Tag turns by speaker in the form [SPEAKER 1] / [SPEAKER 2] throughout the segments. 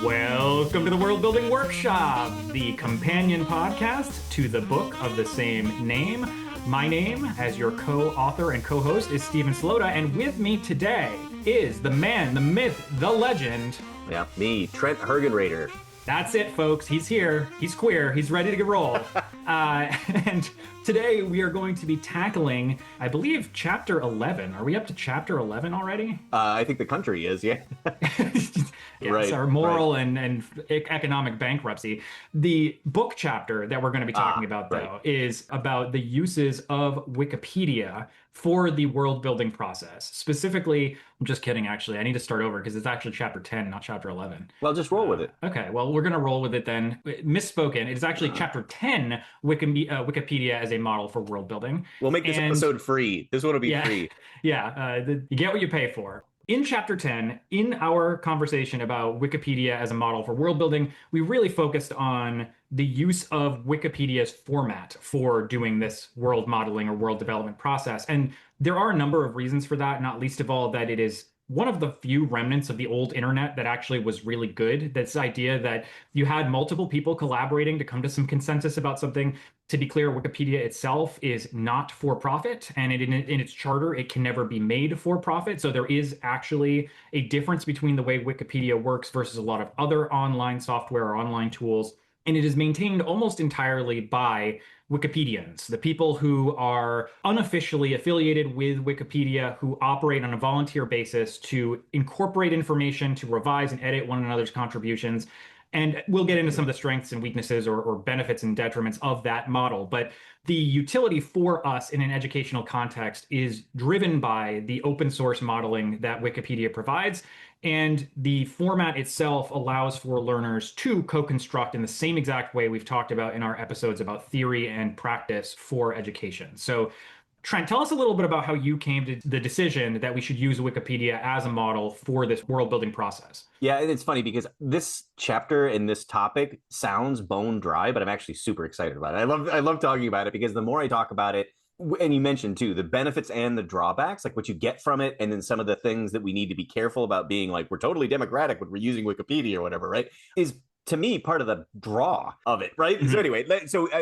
[SPEAKER 1] Welcome to the Worldbuilding Workshop, the companion podcast to the book of the same name. My name, as your co-author and co-host, is Stephen Slota, and with me today is the man, the myth, the legend.
[SPEAKER 2] Yeah, me, Trent Hergenrader.
[SPEAKER 1] That's it, folks. He's here. He's queer. He's ready to get rolled. And today we are going to be tackling, I believe, Chapter 11. Are we up to Chapter 11 already?
[SPEAKER 2] I think the country is, yeah.
[SPEAKER 1] Yes,
[SPEAKER 2] right,
[SPEAKER 1] our moral and economic bankruptcy. The book chapter that we're going to be talking about, though, is about the uses of Wikipedia for the world building process. Specifically, I'm just kidding, actually. I need to start over because it's actually Chapter 10, not Chapter 11.
[SPEAKER 2] Well, just roll with it.
[SPEAKER 1] Okay, well, we're going to roll with it then. Misspoken. It is actually Chapter 10, Wikipedia as a model for world building.
[SPEAKER 2] We'll make this episode free. This one will be free.
[SPEAKER 1] Yeah, you get what you pay for. In Chapter 10, in our conversation about Wikipedia as a model for world building, we really focused on the use of Wikipedia's format for doing this world modeling or world development process. And there are a number of reasons for that, not least of all that it is one of the few remnants of the old internet that actually was really good. This idea that you had multiple people collaborating to come to some consensus about something. To be clear, Wikipedia itself is not for profit, and in its charter, it can never be made for profit. So there is actually a difference between the way Wikipedia works versus a lot of other online software or online tools. And it is maintained almost entirely by Wikipedians, the people who are unofficially affiliated with Wikipedia, who operate on a volunteer basis to incorporate information, to revise and edit one another's contributions. And we'll get into some of the strengths and weaknesses or benefits and detriments of that model. But the utility for us in an educational context is driven by the open source modeling that Wikipedia provides. And the format itself allows for learners to co-construct in the same exact way we've talked about in our episodes about theory and practice for education. So Trent, tell us a little bit about how you came to the decision that we should use Wikipedia as a model for this world building process.
[SPEAKER 2] Yeah, and it's funny because this chapter and this topic sounds bone dry, but I'm actually super excited about it. I love talking about it because the more I talk about it, and you mentioned too, the benefits and the drawbacks, like what you get from it, and then some of the things that we need to be careful about being like, we're totally democratic when we're using Wikipedia or whatever, right? Is to me, part of the draw of it, right? Mm-hmm. So anyway,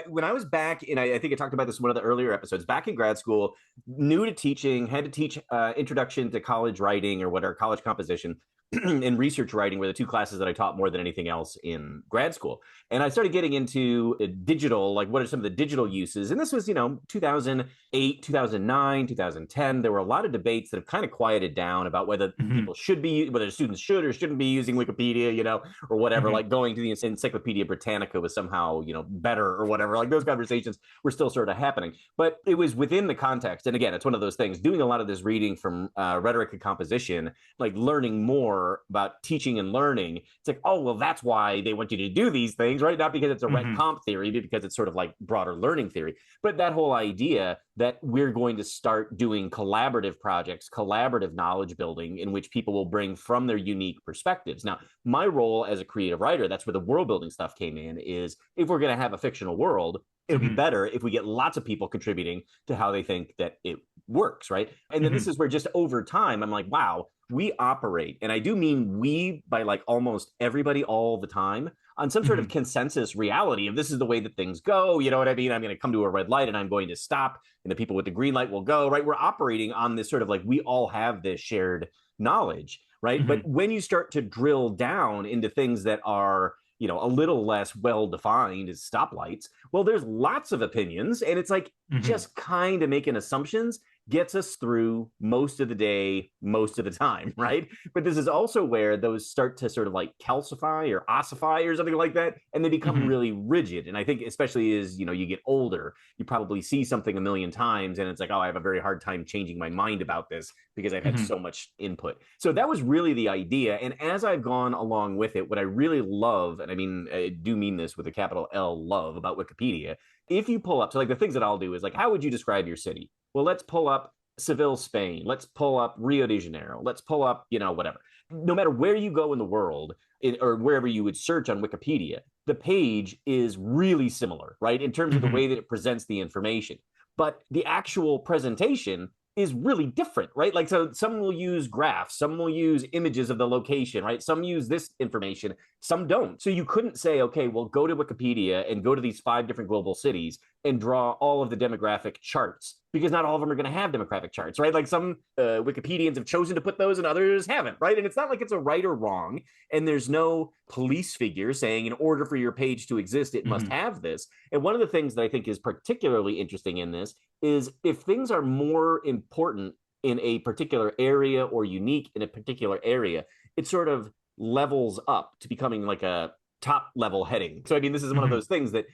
[SPEAKER 2] when I was back in, I think I talked about this in one of the earlier episodes, back in grad school, new to teaching, had to teach introduction to college writing or whatever, college composition, and research writing were the two classes that I taught more than anything else in grad school. And I started getting into digital, like what are some of the digital uses? And this was, 2008, 2009, 2010. There were a lot of debates that have kind of quieted down about whether people should be, whether students should or shouldn't be using Wikipedia, or whatever, like going to the Encyclopedia Britannica was somehow, better or whatever. Like those conversations were still sort of happening. But it was within the context. And again, it's one of those things, doing a lot of this reading from rhetoric and composition, like learning more about teaching and learning. It's like, oh, well, that's why they want you to do these things, right? Not because it's a rent comp theory, but because it's sort of like broader learning theory. But that whole idea that we're going to start doing collaborative projects, collaborative knowledge building in which people will bring from their unique perspectives. Now, my role as a creative writer, that's where the world building stuff came in, is if we're going to have a fictional world, it'll be better if we get lots of people contributing to how they think that it works, right? And then this is where just over time, I'm like, wow, we operate, and I do mean we by like almost everybody all the time, on some sort of consensus reality of this is the way that things go. You know what I mean? I'm going to come to a red light and I'm going to stop, and the people with the green light will go, right? We're operating on this sort of like, we all have this shared knowledge, right? But when you start to drill down into things that are, a little less well-defined as stoplights, well, there's lots of opinions, and it's like just kind of making assumptions gets us through most of the day, most of the time, right? But this is also where those start to sort of like calcify or ossify or something like that, and they become really rigid. And I think especially as, you get older, you probably see something a million times, and it's like, oh, I have a very hard time changing my mind about this because I've had so much input. So that was really the idea. And as I've gone along with it, what I really love, and I mean, I do mean this with a capital L, love about Wikipedia, if you pull up, so like the things that I'll do is like, how would you describe your city? Well, let's pull up Seville, Spain. Let's pull up Rio de Janeiro. Let's pull up, whatever. No matter where you go in the world or wherever you would search on Wikipedia, the page is really similar, right? In terms of the way that it presents the information. But the actual presentation is really different, right? Like, so some will use graphs, some will use images of the location, right? Some use this information, some don't. So you couldn't say, okay, well, go to Wikipedia and go to these 5 different global cities and draw all of the demographic charts, because not all of them are going to have demographic charts, right? Like, some Wikipedians have chosen to put those and others haven't, right? And it's not like it's a right or wrong. And there's no police figure saying, in order for your page to exist, it must have this. And one of the things that I think is particularly interesting in this is, if things are more important in a particular area or unique in a particular area, it sort of levels up to becoming like a top level heading. So I mean, this is one of those things that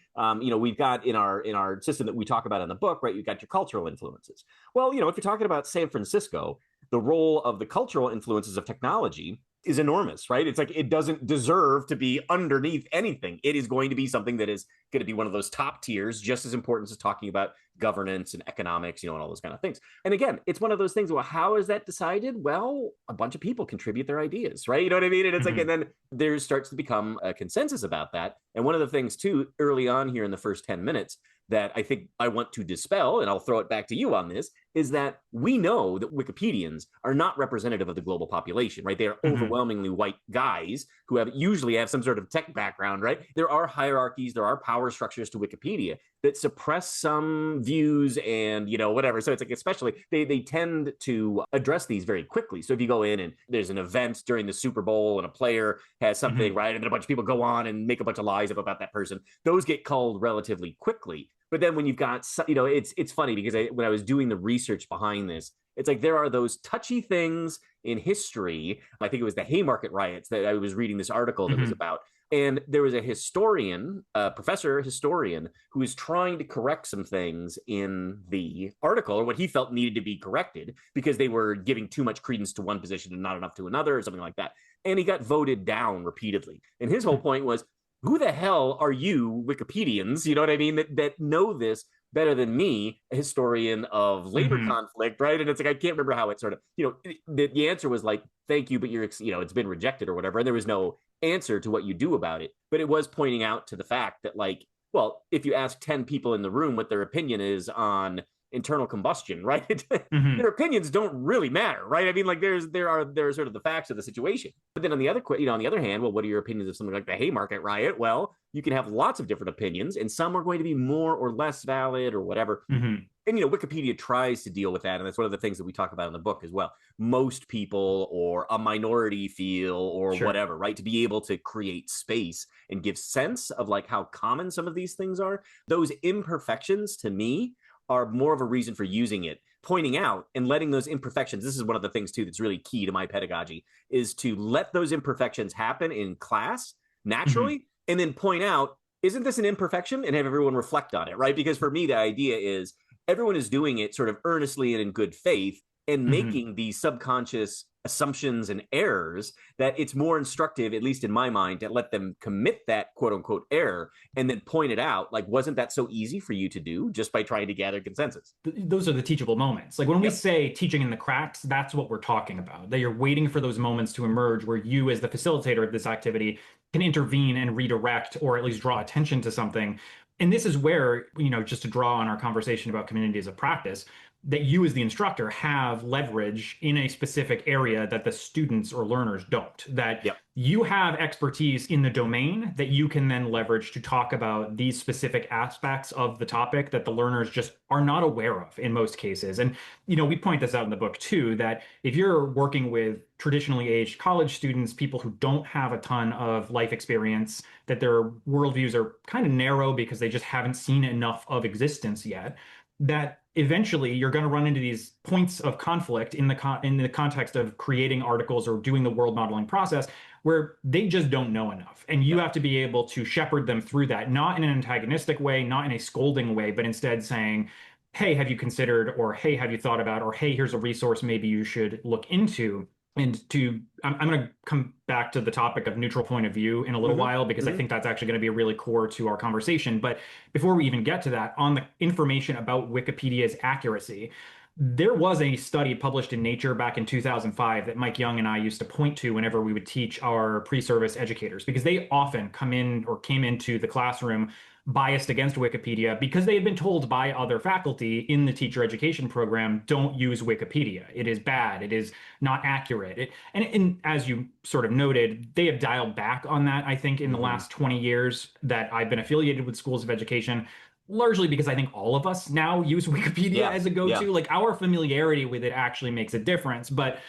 [SPEAKER 2] we've got in our system that we talk about in the book, right? You've got your cultural influences. Well, if you're talking about San Francisco, the role of the cultural influences of technology is enormous, right? It's like, it doesn't deserve to be underneath anything. It is going to be something that is going to be one of those top tiers, just as important as talking about governance and economics, and all those kind of things. And again, it's one of those things. Well, how is that decided? Well, a bunch of people contribute their ideas, right? You know what I mean? And it's like, and then there starts to become a consensus about that. And one of the things too, early on here in the first 10 minutes, that I think I want to dispel, and I'll throw it back to you on this, is that we know that Wikipedians are not representative of the global population, right? They are overwhelmingly white guys who usually have some sort of tech background, right? There are hierarchies, there are power structures to Wikipedia that suppress some views and, whatever. So it's like, especially, they tend to address these very quickly. So if you go in and there's an event during the Super Bowl and a player has something, right, and then a bunch of people go on and make a bunch of lies up about that person, those get culled relatively quickly. But then when you've got, it's funny, because when I was doing the research behind this, it's like, there are those touchy things in history. I think it was the Haymarket riots that I was reading this article that was about. And there was a historian, a professor historian, who was trying to correct some things in the article, or what he felt needed to be corrected, because they were giving too much credence to one position and not enough to another, or something like that. And he got voted down repeatedly. And his whole point was, who the hell are you Wikipedians, you know what I mean, that know this better than me, a historian of labor conflict, right? And it's like, I can't remember how it sort of, the answer was like, thank you, but it's been rejected or whatever. And there was no answer to what you do about it. But it was pointing out to the fact that, like, well, if you ask 10 people in the room what their opinion is on internal combustion, right? Their opinions don't really matter, right? I mean, like, there are sort of the facts of the situation. But then on the other hand, well, what are your opinions of something like the Haymarket riot? Well, you can have lots of different opinions, and some are going to be more or less valid or whatever. And Wikipedia tries to deal with that, and that's one of the things that we talk about in the book as well. Most people, or a minority, feel, or whatever, right? To be able to create space and give sense of, like, how common some of these things are. Those imperfections, to me, are more of a reason for using it, pointing out and letting those imperfections. This is one of the things too that's really key to my pedagogy, is to let those imperfections happen in class naturally, and then point out, isn't this an imperfection, and have everyone reflect on it, right? Because for me, the idea is everyone is doing it sort of earnestly and in good faith, and making these subconscious assumptions and errors, that it's more instructive, at least in my mind, to let them commit that quote unquote error and then point it out. Like, wasn't that so easy for you to do just by trying to gather consensus?
[SPEAKER 1] Those are the teachable moments. Like, when we say teaching in the cracks, that's what we're talking about. That you're waiting for those moments to emerge where you, as the facilitator of this activity, can intervene and redirect, or at least draw attention to something. And this is where, just to draw on our conversation about communities of practice, that you as the instructor have leverage in a specific area that the students or learners don't. That you have expertise in the domain that you can then leverage to talk about these specific aspects of the topic that the learners just are not aware of in most cases. And, we point this out in the book too, that if you're working with traditionally aged college students, people who don't have a ton of life experience, that their worldviews are kind of narrow because they just haven't seen enough of existence yet, that eventually you're going to run into these points of conflict in the context of creating articles or doing the world modeling process, where they just don't know enough. And you have to be able to shepherd them through that, not in an antagonistic way, not in a scolding way, but instead saying, hey, have you considered, or hey, have you thought about, or hey, here's a resource maybe you should look into. And I'm going to come back to the topic of neutral point of view in a little while, because I think that's actually going to be really core to our conversation. But before we even get to that, on the information about Wikipedia's accuracy, there was a study published in Nature back in 2005 that Mike Young and I used to point to whenever we would teach our pre-service educators, because they often came into the classroom biased against Wikipedia because they had been told by other faculty in the teacher education program, don't use Wikipedia. It is bad. It is not accurate. And as you sort of noted, they have dialed back on that, I think, in the last 20 years that I've been affiliated with schools of education, largely because I think all of us now use Wikipedia as a go-to. Like our familiarity with it actually makes a difference. But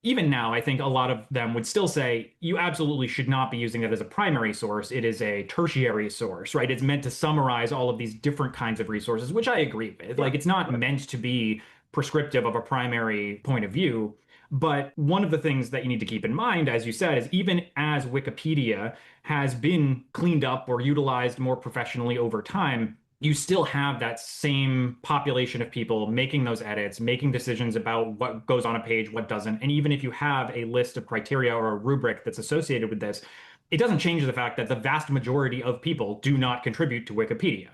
[SPEAKER 1] even now, I think a lot of them would still say you absolutely should not be using it as a primary source. It is a tertiary source, right? It's meant to summarize all of these different kinds of resources, which I agree with. Like it's not meant to be prescriptive of a primary point of view. But one of the things that you need to keep in mind, as you said, is even as Wikipedia has been cleaned up or utilized more professionally over time, you still have that same population of people making those edits, making decisions about what goes on a page, what doesn't. And even if you have a list of criteria or a rubric that's associated with this, it doesn't change the fact that the vast majority of people do not contribute to Wikipedia.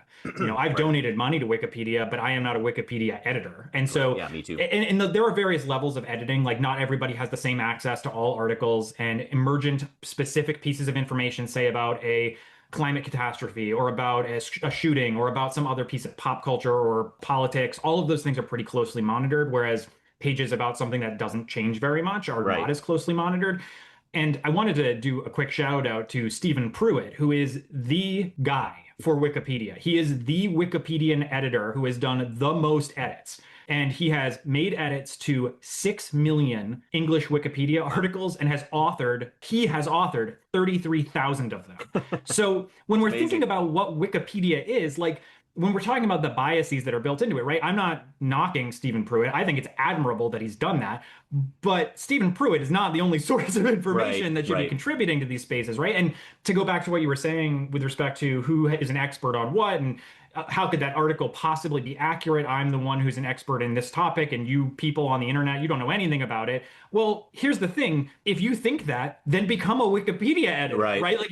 [SPEAKER 1] I've donated money to Wikipedia, but I am not a Wikipedia editor. And so,
[SPEAKER 2] yeah, me too.
[SPEAKER 1] And there are various levels of editing. Like not everybody has the same access to all articles, and emergent specific pieces of information, say about a climate catastrophe or about a shooting or about some other piece of pop culture or politics, all of those things are pretty closely monitored, whereas pages about something that doesn't change very much are not as closely monitored. And I wanted to do a quick shout out to Stephen Pruitt, who is the guy for Wikipedia. He is the Wikipedian editor who has done the most edits. And he has made edits to 6 million English Wikipedia articles and he has authored 33,000 of them. So when we're thinking about what Wikipedia is, like when we're talking about the biases that are built into it, right? I'm not knocking Stephen Pruitt. I think it's admirable that he's done that. But Stephen Pruitt is not the only source of information that should be contributing to these spaces, right? And to go back to what you were saying with respect to who is an expert on what and how could that article possibly be accurate? I'm the one who's an expert in this topic, and you people on the internet, you don't know anything about it. Well, here's the thing. If you think that, then become a Wikipedia editor, right? Like,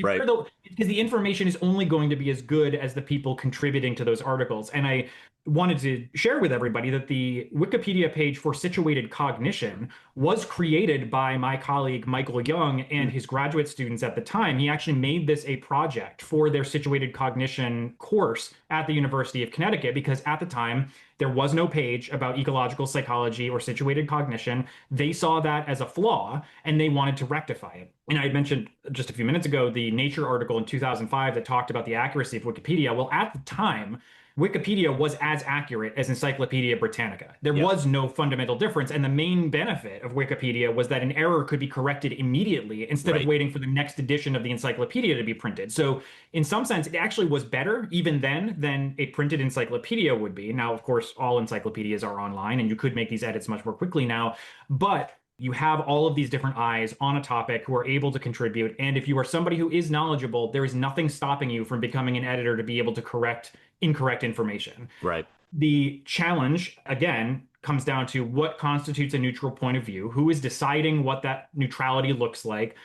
[SPEAKER 1] because the information is only going to be as good as the people contributing to those articles. And I wanted to share with everybody that the Wikipedia page for situated cognition was created by my colleague Michael Young and his graduate students at the time. He actually made this a project for their situated cognition course at the University of Connecticut because at the time there was no page about ecological psychology or situated cognition. They saw that as a flaw and they wanted to rectify it. And I had mentioned just a few minutes ago the Nature article in 2005 that talked about the accuracy of Wikipedia. Well, at the time, Wikipedia was as accurate as Encyclopedia Britannica. There was no fundamental difference. And the main benefit of Wikipedia was that an error could be corrected immediately instead of waiting for the next edition of the encyclopedia to be printed. So in some sense, it actually was better even then than a printed encyclopedia would be. Now, of course, all encyclopedias are online and you could make these edits much more quickly now. But you have all of these different eyes on a topic who are able to contribute. And if you are somebody who is knowledgeable, there is nothing stopping you from becoming an editor to be able to correct incorrect information.
[SPEAKER 2] Right.
[SPEAKER 1] The challenge, again, comes down to what constitutes a neutral point of view, who is deciding what that neutrality looks like.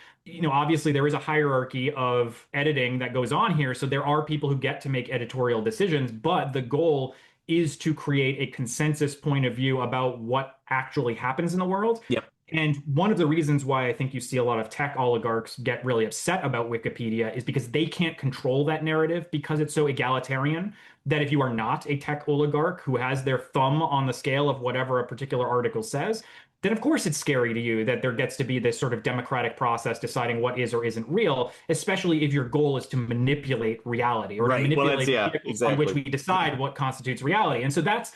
[SPEAKER 1] Obviously there is a hierarchy of editing that goes on here. So there are people who get to make editorial decisions, but the goal is to create a consensus point of view about what actually happens in the world.
[SPEAKER 2] Yep.
[SPEAKER 1] And one of the reasons why I think you see a lot of tech oligarchs get really upset about Wikipedia is because they can't control that narrative because it's so egalitarian that if you are not a tech oligarch who has their thumb on the scale of whatever a particular article says, then of course it's scary to you that there gets to be this sort of democratic process deciding what is or isn't real, especially if your goal is to manipulate reality or to manipulate on which we decide what constitutes reality. And so that's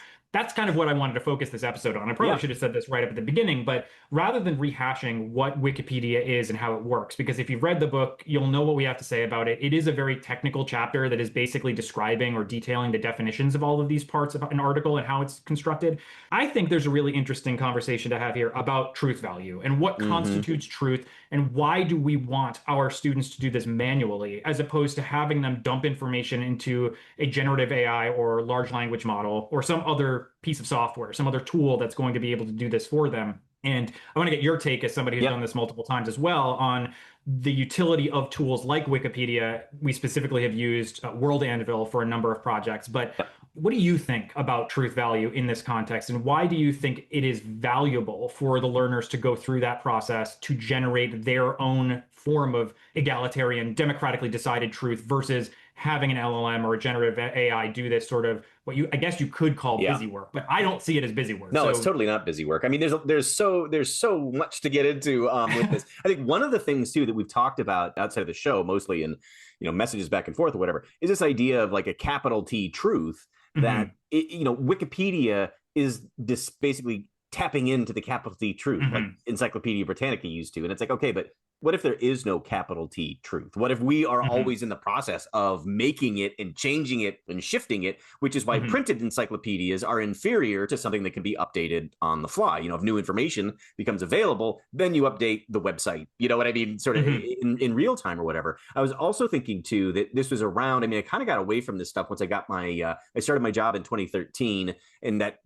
[SPEAKER 1] kind of what I wanted to focus this episode on. I probably should have said this right up at the beginning, but rather than rehashing what Wikipedia is and how it works, because if you've read the book, you'll know what we have to say about it. It is a very technical chapter that is basically describing or detailing the definitions of all of these parts of an article and how it's constructed. I think there's a really interesting conversation to have here about truth value and what constitutes truth and why do we want our students to do this manually as opposed to having them dump information into a generative AI or large language model or some other piece of software, some other tool that's going to be able to do this for them. And I want to get your take as somebody who's done this multiple times as well on the utility of tools like Wikipedia. We specifically have used World Anvil for a number of projects, but what do you think about truth value in this context? And why do you think it is valuable for the learners to go through that process to generate their own form of egalitarian, democratically decided truth versus having an LLM or a generative AI do this sort of what I guess you could call
[SPEAKER 2] Yeah.
[SPEAKER 1] busy work, but I don't see it as busy work.
[SPEAKER 2] No, it's
[SPEAKER 1] So,
[SPEAKER 2] totally not busy work. I mean, there's so much to get into with this. I think one of the things too that we've talked about outside of the show, mostly in messages back and forth or whatever, is this idea of like a capital T truth that
[SPEAKER 1] mhm,
[SPEAKER 2] Wikipedia is this basically tapping into the capital T truth, like
[SPEAKER 1] mhm,
[SPEAKER 2] Encyclopedia Britannica used to. And it's like, okay, but what if there is no capital T truth? What if we are
[SPEAKER 1] mhm,
[SPEAKER 2] always in the process of making it and changing it and shifting it, which is why
[SPEAKER 1] mhm,
[SPEAKER 2] printed encyclopedias are inferior to something that can be updated on the fly? If new information becomes available, then you update the website. You know what I mean? Sort of
[SPEAKER 1] mhm.
[SPEAKER 2] in real time or whatever. I was also thinking too that this was around, I mean, I kind of got away from this stuff once I got I started my job in 2013, and that,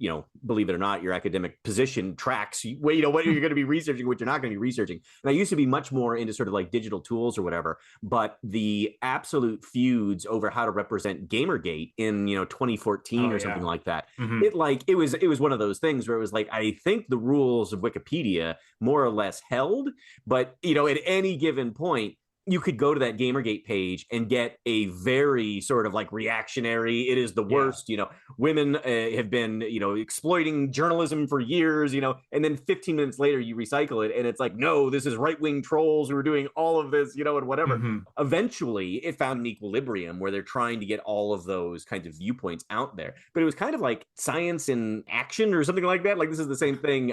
[SPEAKER 2] believe it or not, your academic position tracks, what you're going to be researching, what you're not going to be researching. And I used to be much more into sort of like digital tools or whatever, but the absolute feuds over how to represent Gamergate in 2014
[SPEAKER 1] Oh
[SPEAKER 2] or something
[SPEAKER 1] yeah.
[SPEAKER 2] like that,
[SPEAKER 1] Mhm.
[SPEAKER 2] it was one of those things where it was like, I think the rules of Wikipedia more or less held, but at any given point you could go to that Gamergate page and get a very sort of like reactionary, it is the
[SPEAKER 1] Yeah.
[SPEAKER 2] worst, women have been, exploiting journalism for years, and then 15 minutes later you recycle it and it's like, no, this is right-wing trolls who are doing all of this, and whatever.
[SPEAKER 1] Mhm.
[SPEAKER 2] Eventually it found an equilibrium where they're trying to get all of those kinds of viewpoints out there. But it was kind of like science in action or something like that. Like this is the same thing,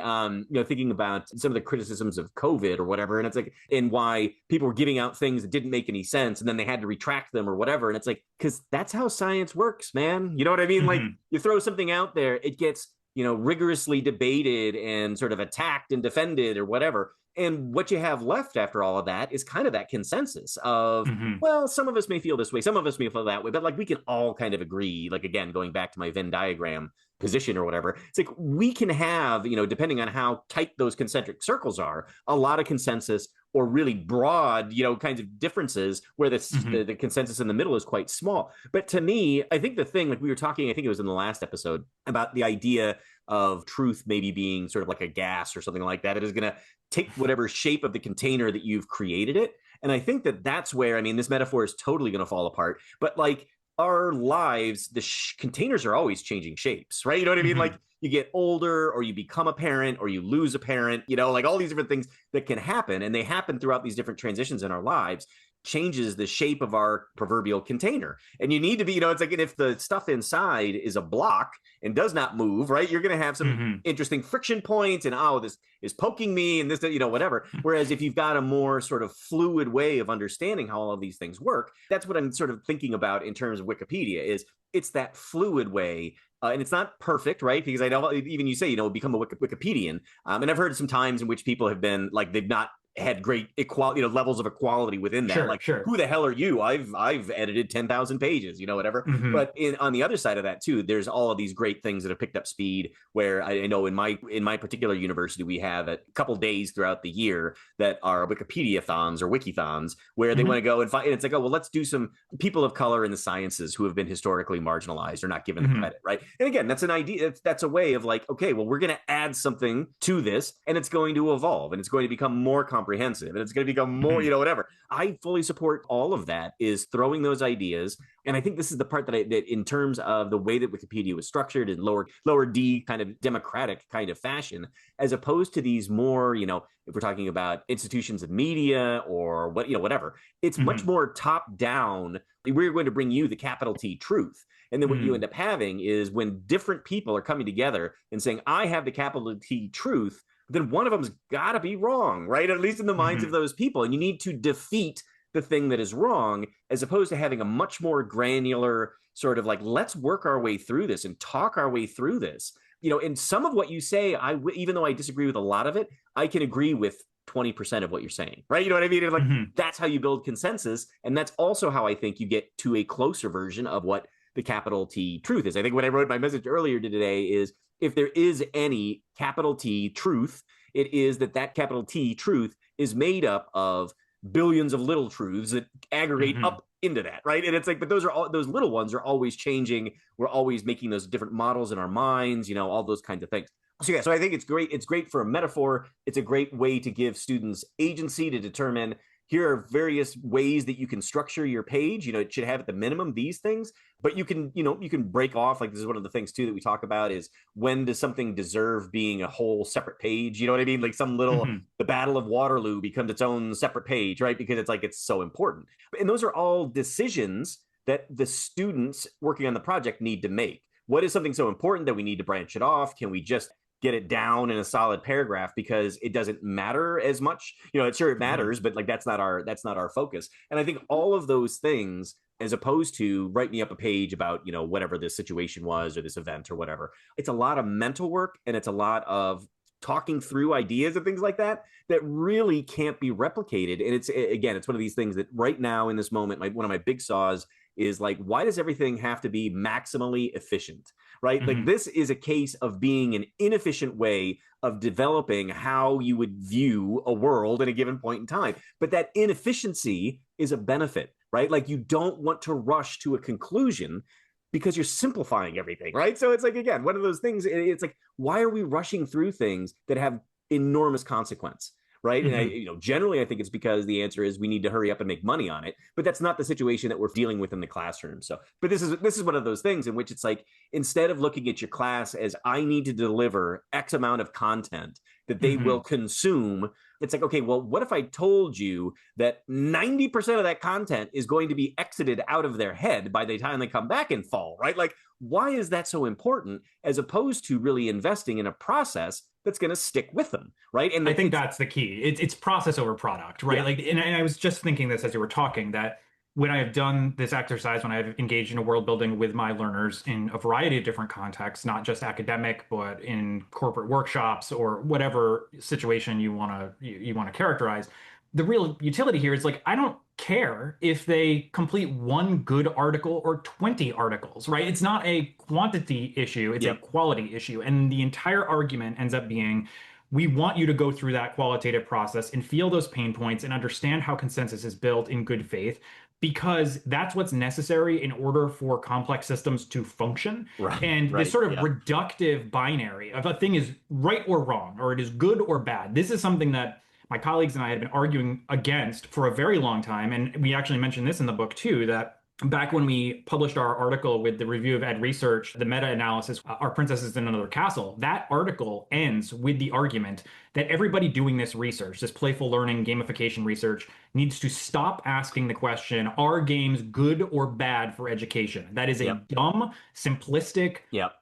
[SPEAKER 2] thinking about some of the criticisms of COVID or whatever. And it's like, and why people were giving out things that didn't make any sense and then they had to retract them or whatever. And it's like, because that's how science works, man. You know what I mean? Like
[SPEAKER 1] Mhm.
[SPEAKER 2] you throw something out there, it gets, rigorously debated and sort of attacked and defended or whatever. And what you have left after all of that is kind of that consensus of,
[SPEAKER 1] Mhm.
[SPEAKER 2] well, some of us may feel this way, some of us may feel that way, but like we can all kind of agree, like again, going back to my Venn diagram position or whatever, it's like we can have, depending on how tight those concentric circles are, a lot of consensus or really broad, kinds of differences where
[SPEAKER 1] Mhm.
[SPEAKER 2] the consensus in the middle is quite small. But to me, I think the thing, like we were talking, I think it was in the last episode, about the idea of truth maybe being sort of like a gas or something like that. It is going to take whatever shape of the container that you've created it. And I think that that's where, I mean, this metaphor is totally going to fall apart. But like our lives, the containers are always changing shapes, right? You know what I mean? Like
[SPEAKER 1] Mhm.
[SPEAKER 2] you get older or you become a parent or you lose a parent, like all these different things that can happen. And they happen throughout these different transitions in our lives, changes the shape of our proverbial container. And you need to be, it's like, if the stuff inside is a block and does not move, right, you're going to have some
[SPEAKER 1] Mhm.
[SPEAKER 2] interesting friction points and, oh, this is poking me and this, whatever. Whereas if you've got a more sort of fluid way of understanding how all of these things work, that's what I'm sort of thinking about in terms of Wikipedia is it's that fluid way. And it's not perfect, right? Because I know even you say, become a Wikipedian. And I've heard some times in which people have been like, they've not had great equality, levels of equality within that.
[SPEAKER 1] Sure,
[SPEAKER 2] Like,
[SPEAKER 1] sure.
[SPEAKER 2] who the hell are you? I've edited 10,000 pages, whatever.
[SPEAKER 1] Mhm.
[SPEAKER 2] But on the other side of that too, there's all of these great things that have picked up speed. Where I know in my particular university, we have a couple days throughout the year that are Wikipedia-thons or Wikithons, where they want
[SPEAKER 1] Mhm.
[SPEAKER 2] to go and find. And it's like, oh well, let's do some people of color in the sciences who have been historically marginalized or not given the
[SPEAKER 1] Mhm.
[SPEAKER 2] credit, right? And again, that's an idea. That's a way of like, okay, well, we're going to add something to this, and it's going to evolve, and it's going to become more comprehensive, and it's going to become more,
[SPEAKER 1] Mhm.
[SPEAKER 2] whatever. I fully support all of that. Is throwing those ideas, and I think this is the part that in terms of the way that Wikipedia was structured in lower D kind of democratic kind of fashion, as opposed to these more, if we're talking about institutions of media or whatever, it's much
[SPEAKER 1] Mhm.
[SPEAKER 2] more top down. We're going to bring you the capital T truth. And then what you
[SPEAKER 1] Mhm.
[SPEAKER 2] end up having is when different people are coming together and saying, I have the capital T truth, then one of them's got to be wrong, right? At least in the minds of
[SPEAKER 1] Mhm.
[SPEAKER 2] those people. And you need to defeat the thing that is wrong, as opposed to having a much more granular sort of like, let's work our way through this and talk our way through this. And some of what you say, even though I disagree with a lot of it, I can agree with 20% of what you're saying, right? You know what I mean? And like,
[SPEAKER 1] Mhm.
[SPEAKER 2] that's how you build consensus. And that's also how I think you get to a closer version of what the capital T truth is. I think when I wrote my message earlier today is, if there is any capital T truth, it is that capital T truth is made up of billions of little truths that aggregate
[SPEAKER 1] Mhm.
[SPEAKER 2] up into that, right? And it's like, but those little ones are always changing. We're always making those different models in our minds, all those kinds of things. So yeah, so I think it's great. It's great for a metaphor. It's a great way to give students agency to determine, here are various ways that you can structure your page. It should have at the minimum these things, but you can, you can break off. Like, this is one of the things too that we talk about, is when does something deserve being a whole separate page? You know what I mean? Like some little, the Battle of Waterloo becomes its own separate page, right? Because it's so important. And those are all decisions that the students working on the project need to make. What is something so important that we need to branch it off? Can we just get it down in a solid paragraph because it doesn't matter as much? It matters, but like that's not our focus. And I think all of those things, as opposed to write me up a page about, whatever this situation was or this event or whatever, it's a lot of mental work, and it's a lot of talking through ideas and things like that really can't be replicated. And it's one of these things that right now in this moment, one of my big saws is like, why does everything have to be maximally efficient, right? Like, this is a case of being an inefficient way of developing how you would view a world at a given point in time. But that inefficiency is a benefit, right? Like, you don't want to rush to a conclusion because you're simplifying everything, right? So it's like, again, one of those things, it's like, why are we rushing through things that have enormous consequence? Right. And generally, I think it's because the answer is we need to hurry up and make money on it. But that's not the situation that we're dealing with in the classroom. So, but this is one of those things in which it's like, instead of looking at your class as I need to deliver X amount of content that they will consume, it's like, okay, well, what if I told you that 90% of that content is going to be exited out of their head by the time they come back in fall, right? Like, why is that so important, as opposed to really investing in a process that's going to stick with them, right? And
[SPEAKER 1] I think that's the key. It's process over product, right? Like, and I was just thinking this as you were talking, that when I have done this exercise, when I've engaged in a world building with my learners in a variety of different contexts, not just academic, but in corporate workshops or whatever situation you want to characterize, the real utility here is like, I don't care if they complete one good article or 20 articles, right? It's not a quantity issue, it's a quality issue. And the entire argument ends up being, we want you to go through that qualitative process and feel those pain points and understand how consensus is built in good faith, because that's what's necessary in order for complex systems to function. And this sort of reductive binary of a thing is right or wrong, or it is good or bad. This is something that my colleagues and I had been arguing against for a very long time. And we actually mentioned this in the book too, that back when we published our article with the review of Ed Research, the meta-analysis, Our Princess is in Another Castle, that article ends with the argument that everybody doing this research, this playful learning gamification research, needs to stop asking the question, are games good or bad for education? That is a dumb, simplistic,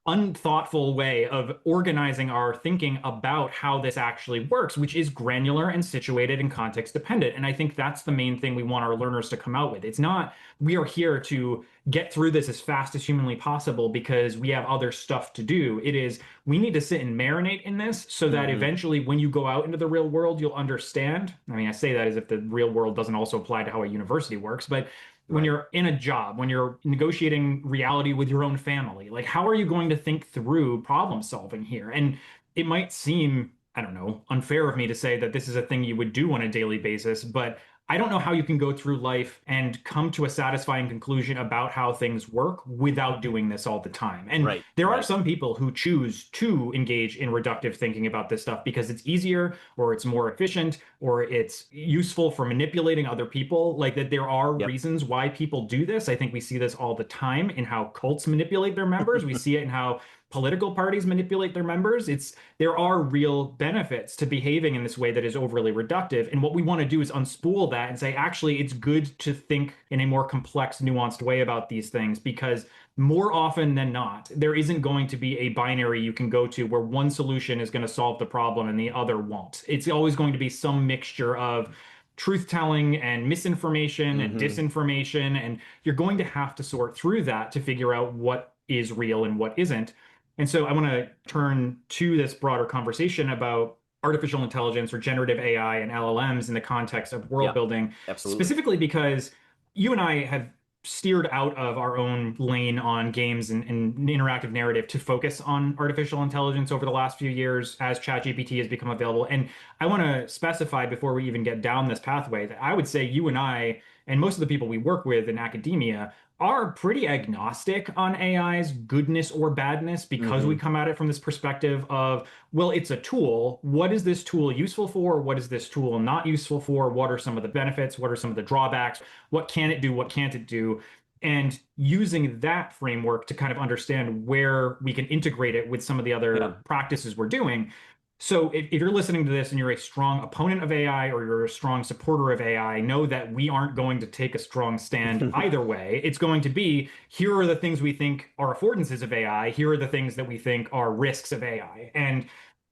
[SPEAKER 1] unthoughtful way of organizing our thinking about how this actually works, which is granular and situated and context dependent. And I think that's the main thing we want our learners to come out with. It's not, we are here to get through this as fast as humanly possible because we have other stuff to do. It is, we need to sit and marinate in this so that eventually when you go out into the real world, you'll understand. I mean, I say that as if the real world doesn't also apply to how a university works, but when you're in a job, when you're negotiating reality with your own family, like, how are you going to think through problem solving here? And it might seem, I don't know, unfair of me to say that this is a thing you would do on a daily basis, but I don't know how you can go through life and come to a satisfying conclusion about how things work without doing this all the time. And there are some people who choose to engage in reductive thinking about this stuff because it's easier, or it's more efficient, or it's useful for manipulating other people. Like, that there are reasons why people do this. I think we see this all the time in how cults manipulate their members. We see it in how political parties manipulate their members. There are real benefits to behaving in this way that is overly reductive. And what we want to do is unspool that and say, actually, it's good to think in a more complex, nuanced way about these things, because more often than not, there isn't going to be a binary you can go to where one solution is going to solve the problem and the other won't. It's always going to be some mixture of truth-telling and misinformation and disinformation. And you're going to have to sort through that to figure out what is real and what isn't. And so I want to turn to this broader conversation about artificial intelligence or generative AI and LLMs in the context of world building, specifically because you and I have steered out of our own lane on games and interactive narrative to focus on artificial intelligence over the last few years as ChatGPT has become available. And I want to specify before we even get down this pathway that I would say you and I and most of the people we work with in academia are pretty agnostic on AI's goodness or badness because we come at it from this perspective of, well, it's a tool. What is this tool useful for? What is this tool not useful for? What are some of the benefits? What are some of the drawbacks? What can it do? What can't it do? And using that framework to kind of understand where we can integrate it with some of the other practices we're doing. So if you're listening to this and you're a strong opponent of AI or you're a strong supporter of AI, know that we aren't going to take a strong stand either way. It's going to be, here are the things we think are affordances of AI. Here are the things that we think are risks of AI. And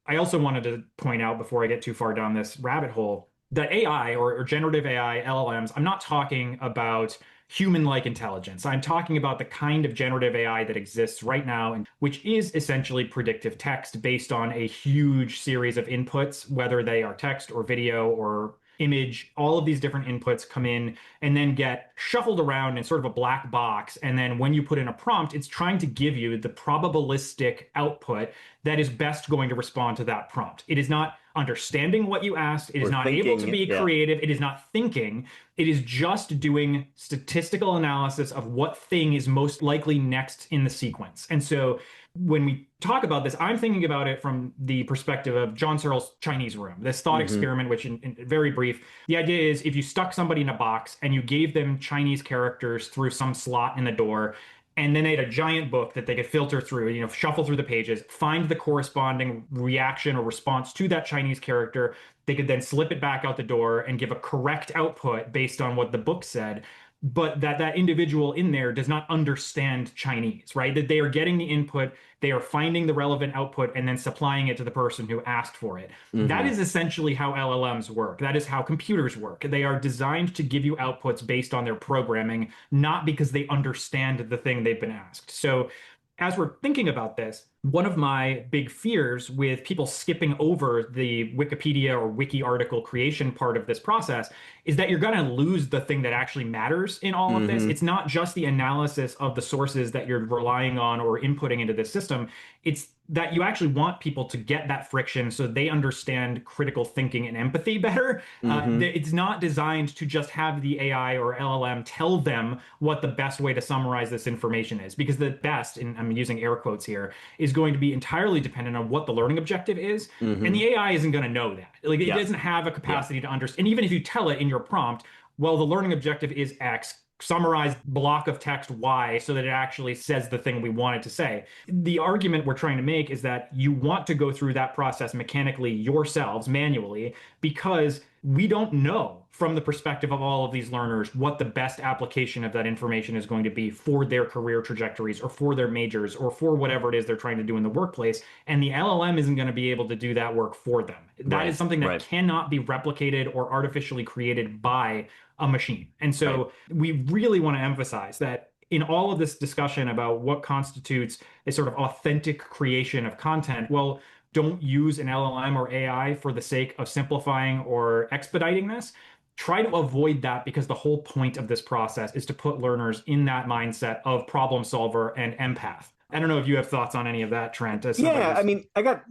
[SPEAKER 1] I also wanted to point out before I get too far down this rabbit hole that AI or generative AI, LLMs, I'm not talking about human-like intelligence. I'm talking about the kind of generative AI that exists right now, and which is essentially predictive text based on a huge series of inputs, whether they are text or video or image. All of these different inputs come in and then get shuffled around in sort of a black box. And then when you put in a prompt, it's trying to give you the probabilistic output that is best going to respond to that prompt. It is not understanding what you asked. It is not able to be creative. It is not thinking. It is just doing statistical analysis of what thing is most likely next in the sequence. And so when we talk about this, I'm thinking about it from the perspective of John Searle's Chinese room, this thought experiment, which in very brief, the idea is if you stuck somebody in a box and you gave them Chinese characters through some slot in the door, and then they had a giant book that they could filter through, shuffle through the pages, find the corresponding reaction or response to that Chinese character. They could then slip it back out the door and give a correct output based on what the book said. But that individual in there does not understand Chinese, right? That they are getting the input, they are finding the relevant output, and then supplying it to the person who asked for it. That is essentially how LLMs work. That is how computers work. They are designed to give you outputs based on their programming, not because they understand the thing they've been asked. So as we're thinking about this, one of my big fears with people skipping over the Wikipedia or wiki article creation part of this process is that you're going to lose the thing that actually matters in all of this. It's not just the analysis of the sources that you're relying on or inputting into this system. It's that you actually want people to get that friction so they understand critical thinking and empathy better. It's not designed to just have the AI or LLM tell them what the best way to summarize this information is, because the best, and I'm using air quotes here, is going to be entirely dependent on what the learning objective is. And the AI isn't going to know that. Like it doesn't have a capacity to understand. And even if you tell it in your prompt, well, the learning objective is X, summarize block of text Y so that it actually says the thing we want it to say. The argument we're trying to make is that you want to go through that process mechanically yourselves, manually, because we don't know from the perspective of all of these learners what the best application of that information is going to be for their career trajectories or for their majors or for whatever it is they're trying to do in the workplace. And the LLM isn't going to be able to do that work for them. That is something that cannot be replicated or artificially created by a machine. And so we really want to emphasize that in all of this discussion about what constitutes a sort of authentic creation of content, well, don't use an LLM or AI for the sake of simplifying or expediting this. Try to avoid that, because the whole point of this process is to put learners in that mindset of problem solver and empath. I don't know if you have thoughts on any of that, Trent.
[SPEAKER 2] I mean, I got,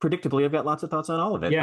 [SPEAKER 2] predictably, I've got lots of thoughts on all of it.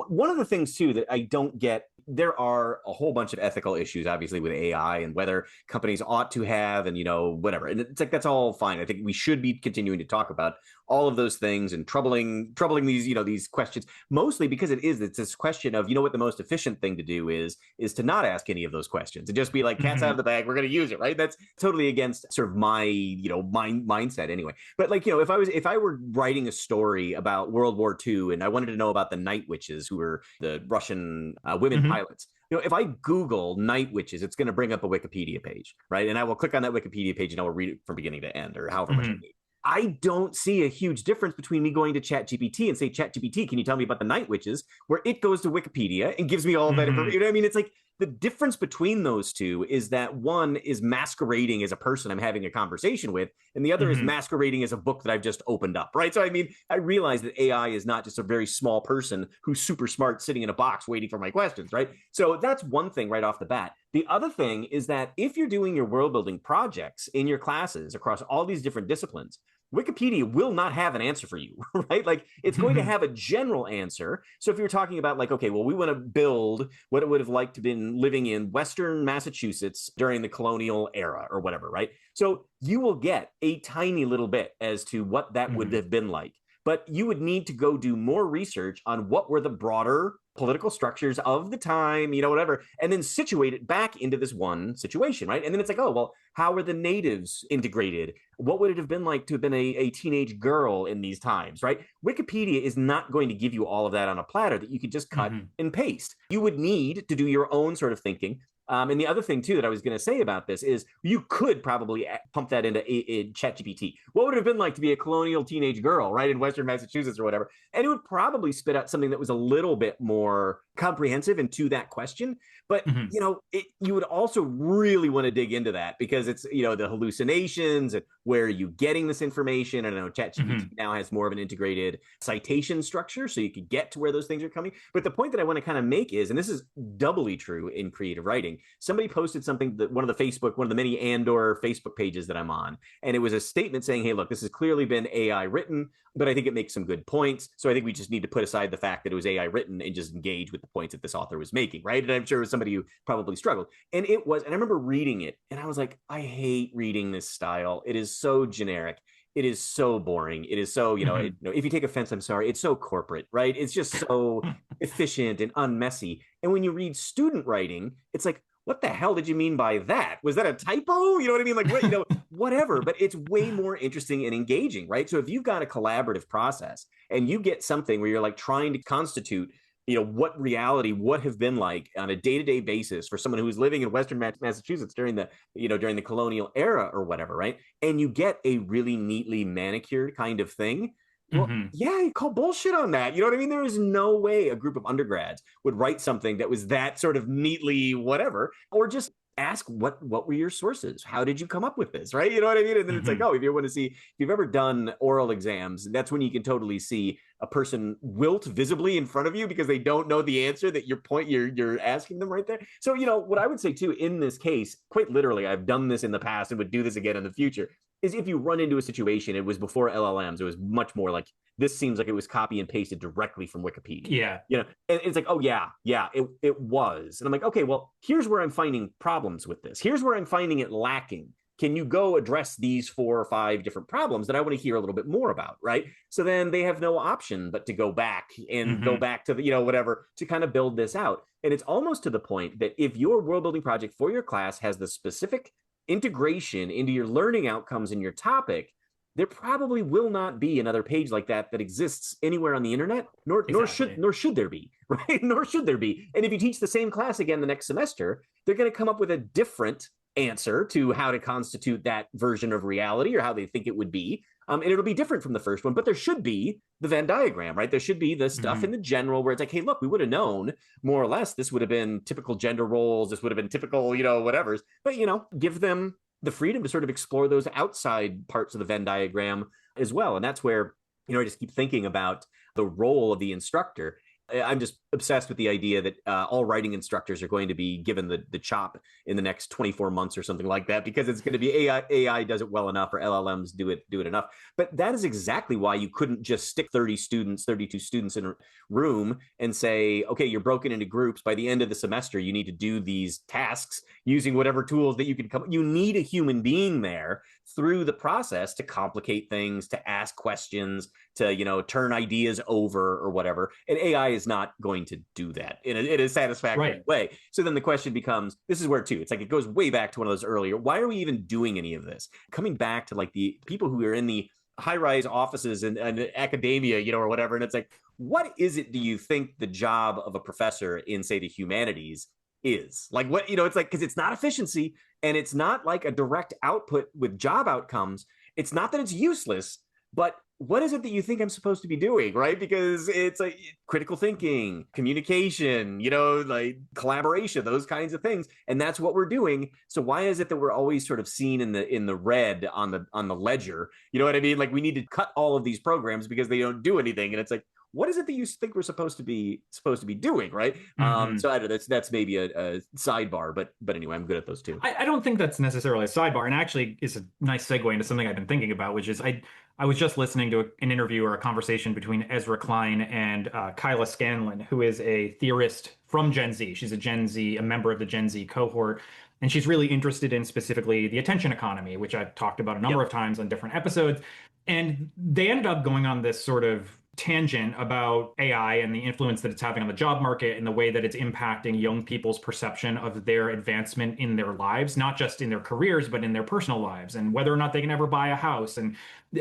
[SPEAKER 2] One of the things, too, that I don't get, there are a whole bunch of ethical issues, obviously, with AI and whether companies ought to have and, whatever. And it's like, that's all fine. I think we should be continuing to talk about all of those things and troubling these, these questions, mostly because it's this question of, what the most efficient thing to do is to not ask any of those questions and just be like, cat's out of the bag, we're going to use it, right? That's totally against sort of my, mindset anyway. But like, if I were writing a story about World War II and I wanted to know about the night witches, who were the Russian women pilots, if I Google night witches, it's going to bring up a Wikipedia page, right? And I will click on that Wikipedia page and I will read it from beginning to end, or however much I need. I don't see a huge difference between me going to ChatGPT and say, ChatGPT, can you tell me about the night witches? Where it goes to Wikipedia and gives me all of that information. You know what I mean? It's like the difference between those two is that one is masquerading as a person I'm having a conversation with, and the other is masquerading as a book that I've just opened up, right? So, I mean, I realize that AI is not just a very small person who's super smart sitting in a box waiting for my questions, right? So that's one thing right off the bat. The other thing is that if you're doing your world building projects in your classes across all these different disciplines, Wikipedia will not have an answer for you, right? Like it's going to have a general answer. So if you're talking about like, okay, well, we want to build what it would have liked to been living in Western Massachusetts during the colonial era or whatever, right? So you will get a tiny little bit as to what that would have been like. But you would need to go do more research on what were the broader political structures of the time, whatever, and then situate it back into this one situation, right? And then it's like, oh, well, how are the natives integrated? What would it have been like to have been a teenage girl in these times, right? Wikipedia is not going to give you all of that on a platter that you could just cut and paste. You would need to do your own sort of thinking. And the other thing, too, that I was going to say about this is you could probably pump that into ChatGPT. What would it have been like to be a colonial teenage girl, right, in Western Massachusetts or whatever? And it would probably spit out something that was a little bit more comprehensive and to that question. But, you would also really want to dig into that because it's, the hallucinations and where are you getting this information? I know ChatGPT now has more of an integrated citation structure, so you could get to where those things are coming. But the point that I want to kind of make is, and this is doubly true in creative writing, somebody posted something that one of the many Andor Facebook pages that I'm on, and it was a statement saying, hey, look, this has clearly been AI written, but I think it makes some good points. So I think we just need to put aside the fact that it was AI written and just engage with the points that this author was making, right? And I'm sure it was somebody who probably struggled. And it was, and I remember reading it, and I was like, I hate reading this style. It is so generic. It is so boring. It is so, if you take offense, I'm sorry. It's so corporate, right? It's just so efficient and unmessy. And when you read student writing, it's like, what the hell did you mean by that? Was that a typo? You know what I mean? Like, what, whatever, but it's way more interesting and engaging, right? So if you've got a collaborative process and you get something where you're like trying to constitute, what reality would have been like on a day-to-day basis for someone who was living in Western Massachusetts during the colonial era or whatever, right? And you get a really neatly manicured kind of thing. Well, yeah, you call bullshit on that. You know what I mean? There is no way a group of undergrads would write something that was that sort of neatly whatever, or just ask what were your sources? How did you come up with this? Right? You know what I mean? And then it's like, oh, if you want to see, if you've ever done oral exams, that's when you can totally see a person wilt visibly in front of you because they don't know the answer that you're asking them right there. So, what I would say too, in this case, quite literally, I've done this in the past and would do this again in the future, is if you run into a situation, it was before LLMs, it was much more like, this seems like it was copy and pasted directly from Wikipedia.
[SPEAKER 1] Yeah.
[SPEAKER 2] And it's like, oh yeah, it was. And I'm like, okay, well, here's where I'm finding problems with this. Here's where I'm finding it lacking. Can you go address these 4 or 5 different problems that I want to hear a little bit more about, right? So then they have no option but to go back and go back to the, whatever, to kind of build this out. And it's almost to the point that if your world building project for your class has the specific integration into your learning outcomes in your topic, there probably will not be another page like that exists anywhere on the internet, nor should there be, right? Nor should there be. And if you teach the same class again the next semester, they're going to come up with a different answer to how to constitute that version of reality or how they think it would be. And it'll be different from the first one, but there should be the Venn diagram, right? There should be the stuff in the general where it's like, hey, look, we would have known more or less this would have been typical gender roles. This would have been typical, whatever's. But, give them the freedom to sort of explore those outside parts of the Venn diagram as well. And that's where, I just keep thinking about the role of the instructor. I'm just obsessed with the idea that all writing instructors are going to be given the chop in the next 24 months or something like that, because it's going to be AI does it well enough, or LLMs do it enough. But that is exactly why you couldn't just stick 32 students in a room and say, okay, you're broken into groups. By the end of the semester, you need to do these tasks using whatever tools that you can come. You need a human being there through the process to complicate things, to ask questions, to turn ideas over or whatever. And AI is not going to do that in a satisfactory way. So then the question becomes, this is where too, it's like it goes way back to one of those earlier, why are we even doing any of this? Coming back to like the people who are in the high-rise offices and academia, or whatever. And it's like, what is it do you think the job of a professor in, say, the humanities is? Like, what, it's like, because it's not efficiency and it's not like a direct output with job outcomes. It's not that it's useless, but what is it that you think I'm supposed to be doing, right? Because it's like critical thinking, communication, like collaboration, those kinds of things. And that's what we're doing. So why is it that we're always sort of seen in the red on the ledger? You know what I mean? Like we need to cut all of these programs because they don't do anything. And it's like, what is it that you think we're supposed to be doing, right? So I don't know, that's maybe a sidebar, but anyway, I'm good at those two.
[SPEAKER 1] I don't think that's necessarily a sidebar, and actually is a nice segue into something I've been thinking about, which is I was just listening to an interview or a conversation between Ezra Klein and Kyla Scanlon, who is a theorist from Gen Z. She's a member of the Gen Z cohort, and she's really interested in specifically the attention economy, which I've talked about a number of times on different episodes. And they ended up going on this sort of tangent about AI and the influence that it's having on the job market and the way that it's impacting young people's perception of their advancement in their lives, not just in their careers, but in their personal lives, and whether or not they can ever buy a house, and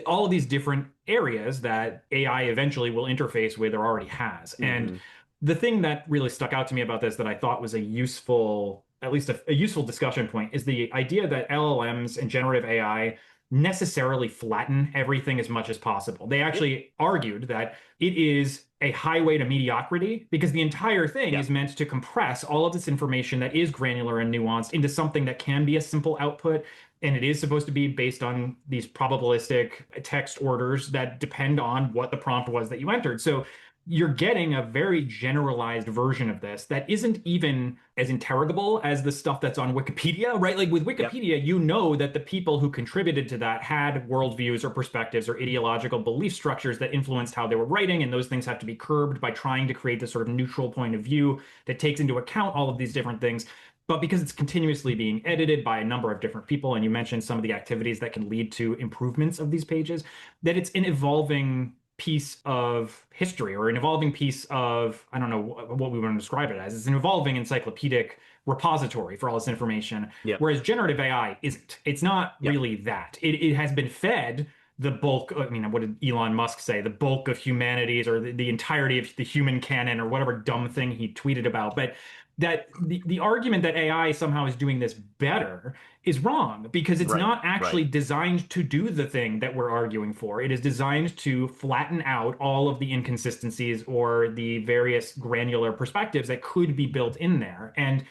[SPEAKER 1] all of these different areas that AI eventually will interface with or already has. And the thing that really stuck out to me about this that I thought was a useful, at least a useful discussion point, is the idea that LLMs and generative AI necessarily flatten everything as much as possible. They actually argued that it is a highway to mediocrity because the entire thing is meant to compress all of this information that is granular and nuanced into something that can be a simple output. And it is supposed to be based on these probabilistic text orders that depend on what the prompt was that you entered. So you're getting a very generalized version of this that isn't even as interrogable as the stuff that's on Wikipedia, right? Like with Wikipedia, you know that the people who contributed to that had worldviews or perspectives or ideological belief structures that influenced how they were writing, and those things have to be curbed by trying to create this sort of neutral point of view that takes into account all of these different things. But because it's continuously being edited by a number of different people, and you mentioned some of the activities that can lead to improvements of these pages, that it's an evolving piece of history or an evolving piece of, I don't know what we want to describe it as. It's an evolving encyclopedic repository for all this information. Whereas generative AI isn't. It's not really that. It has been fed the bulk, I mean, what did Elon Musk say? The bulk of humanities or the entirety of the human canon or whatever dumb thing he tweeted about. But that the argument that AI somehow is doing this better is wrong because it's not actually designed to do the thing that we're arguing for. It is designed to flatten out all of the inconsistencies or the various granular perspectives that could be built in there. And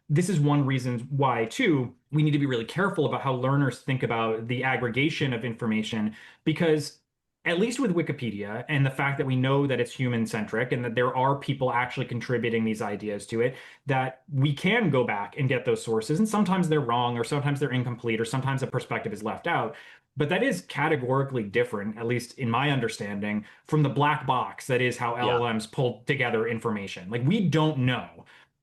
[SPEAKER 1] this is one reason why, too, we need to be really careful about how learners think about the aggregation of information, because at least with Wikipedia and the fact that we know that it's human-centric and that there are people actually contributing these ideas to it, that we can go back and get those sources. And sometimes they're wrong, or sometimes they're incomplete, or sometimes a perspective is left out. But that is categorically different, at least in my understanding, from the black box that is how LLMs pull together information. Like, we don't know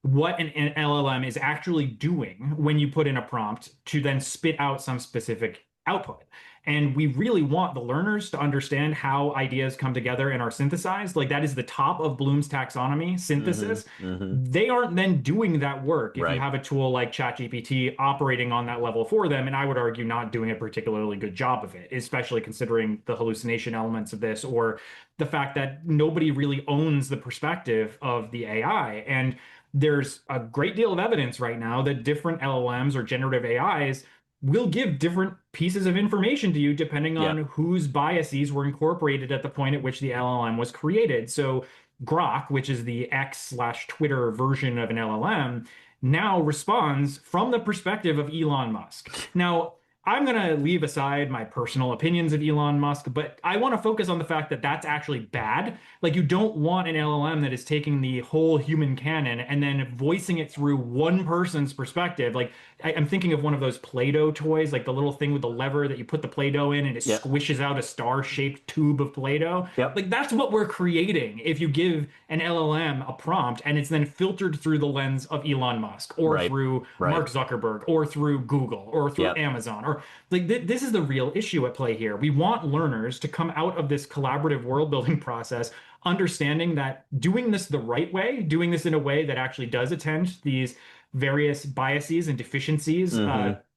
[SPEAKER 1] what an LLM is actually doing when you put in a prompt to then spit out some specific output. And we really want the learners to understand how ideas come together and are synthesized. Like, that is the top of Bloom's taxonomy, synthesis. They aren't then doing that work if you have a tool like ChatGPT operating on that level for them. And I would argue not doing a particularly good job of it, especially considering the hallucination elements of this, or the fact that nobody really owns the perspective of the AI. And there's a great deal of evidence right now that different LLMs or generative AIs will give different pieces of information to you depending on whose biases were incorporated at the point at which the LLM was created. So Grok, which is the X/Twitter version of an LLM, now responds from the perspective of Elon Musk. Now, I'm going to leave aside my personal opinions of Elon Musk, but I want to focus on the fact that that's actually bad. Like, you don't want an LLM that is taking the whole human canon and then voicing it through one person's perspective. Like, I'm thinking of one of those Play-Doh toys, like the little thing with the lever that you put the Play-Doh in and it squishes out a star-shaped tube of Play-Doh. Like, that's what we're creating if you give an LLM a prompt and it's then filtered through the lens of Elon Musk or through Mark Zuckerberg or through Google or through Amazon. Or like this is the real issue at play here. We want learners to come out of this collaborative world building process understanding that doing this the right way, doing this in a way that actually does attend these various biases and deficiencies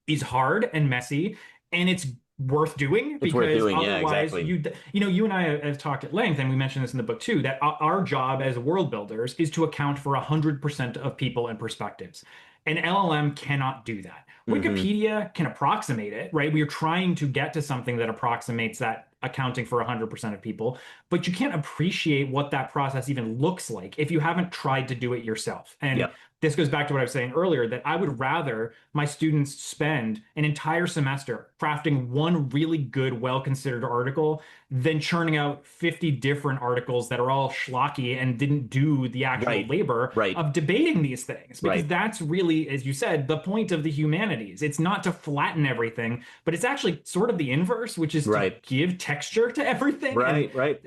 [SPEAKER 1] is hard and messy, and it's worth doing because otherwise you and I have talked at length, and we mentioned this in the book too, that our job as world builders is to account for 100% of people and perspectives. An LLM cannot do that.
[SPEAKER 2] Hmm.
[SPEAKER 1] Wikipedia can approximate it, right? We are trying to get to something that approximates that, accounting for 100% of people, but you can't appreciate what that process even looks like if you haven't tried to do it yourself. And
[SPEAKER 2] Yep.
[SPEAKER 1] this goes back to what I was saying earlier, that I would rather my students spend an entire semester crafting one really good, well-considered article than churning out 50 different articles that are all schlocky and didn't do the actual
[SPEAKER 2] Right.
[SPEAKER 1] labor
[SPEAKER 2] Right.
[SPEAKER 1] of debating these things. Because
[SPEAKER 2] Right.
[SPEAKER 1] that's really, as you said, the point of the humanities. It's not to flatten everything, but it's actually sort of the inverse, which is to
[SPEAKER 2] Right.
[SPEAKER 1] give texture to everything. And
[SPEAKER 2] Right. Right.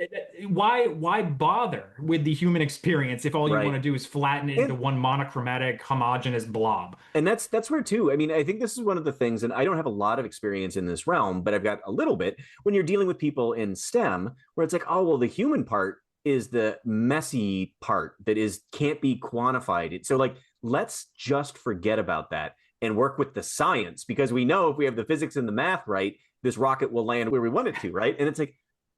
[SPEAKER 1] why bother with the human experience if all you want
[SPEAKER 2] Right.
[SPEAKER 1] to do is flatten it into
[SPEAKER 2] And
[SPEAKER 1] one monochromatic, homogeneous blob?
[SPEAKER 2] that's where too. I mean, I think this is one of the things, and I don't have a lot of experience in this realm, but I've got a little bit when you're dealing with people in STEM, where it's like, oh well, the human part is the messy part that is can't be quantified. So like, let's just forget about that and work with the science because we know if we have the physics and the math right, this rocket will land where we want it to, right? And it's like,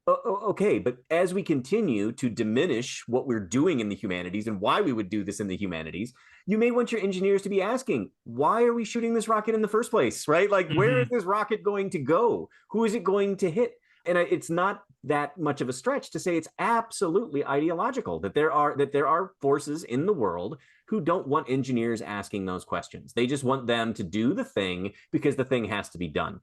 [SPEAKER 2] okay, but as we continue to diminish what we're doing in the humanities and why we would do this in the humanities, you may want your engineers to be asking, why are we shooting this rocket in the first place, right? Like, where is
[SPEAKER 1] Hmm.
[SPEAKER 2] this rocket going to go? Who is it going to hit? And it's not that much of a stretch to say it's absolutely ideological that there are forces in the world who don't want engineers asking those questions. They just want them to do the thing because the thing has to be done.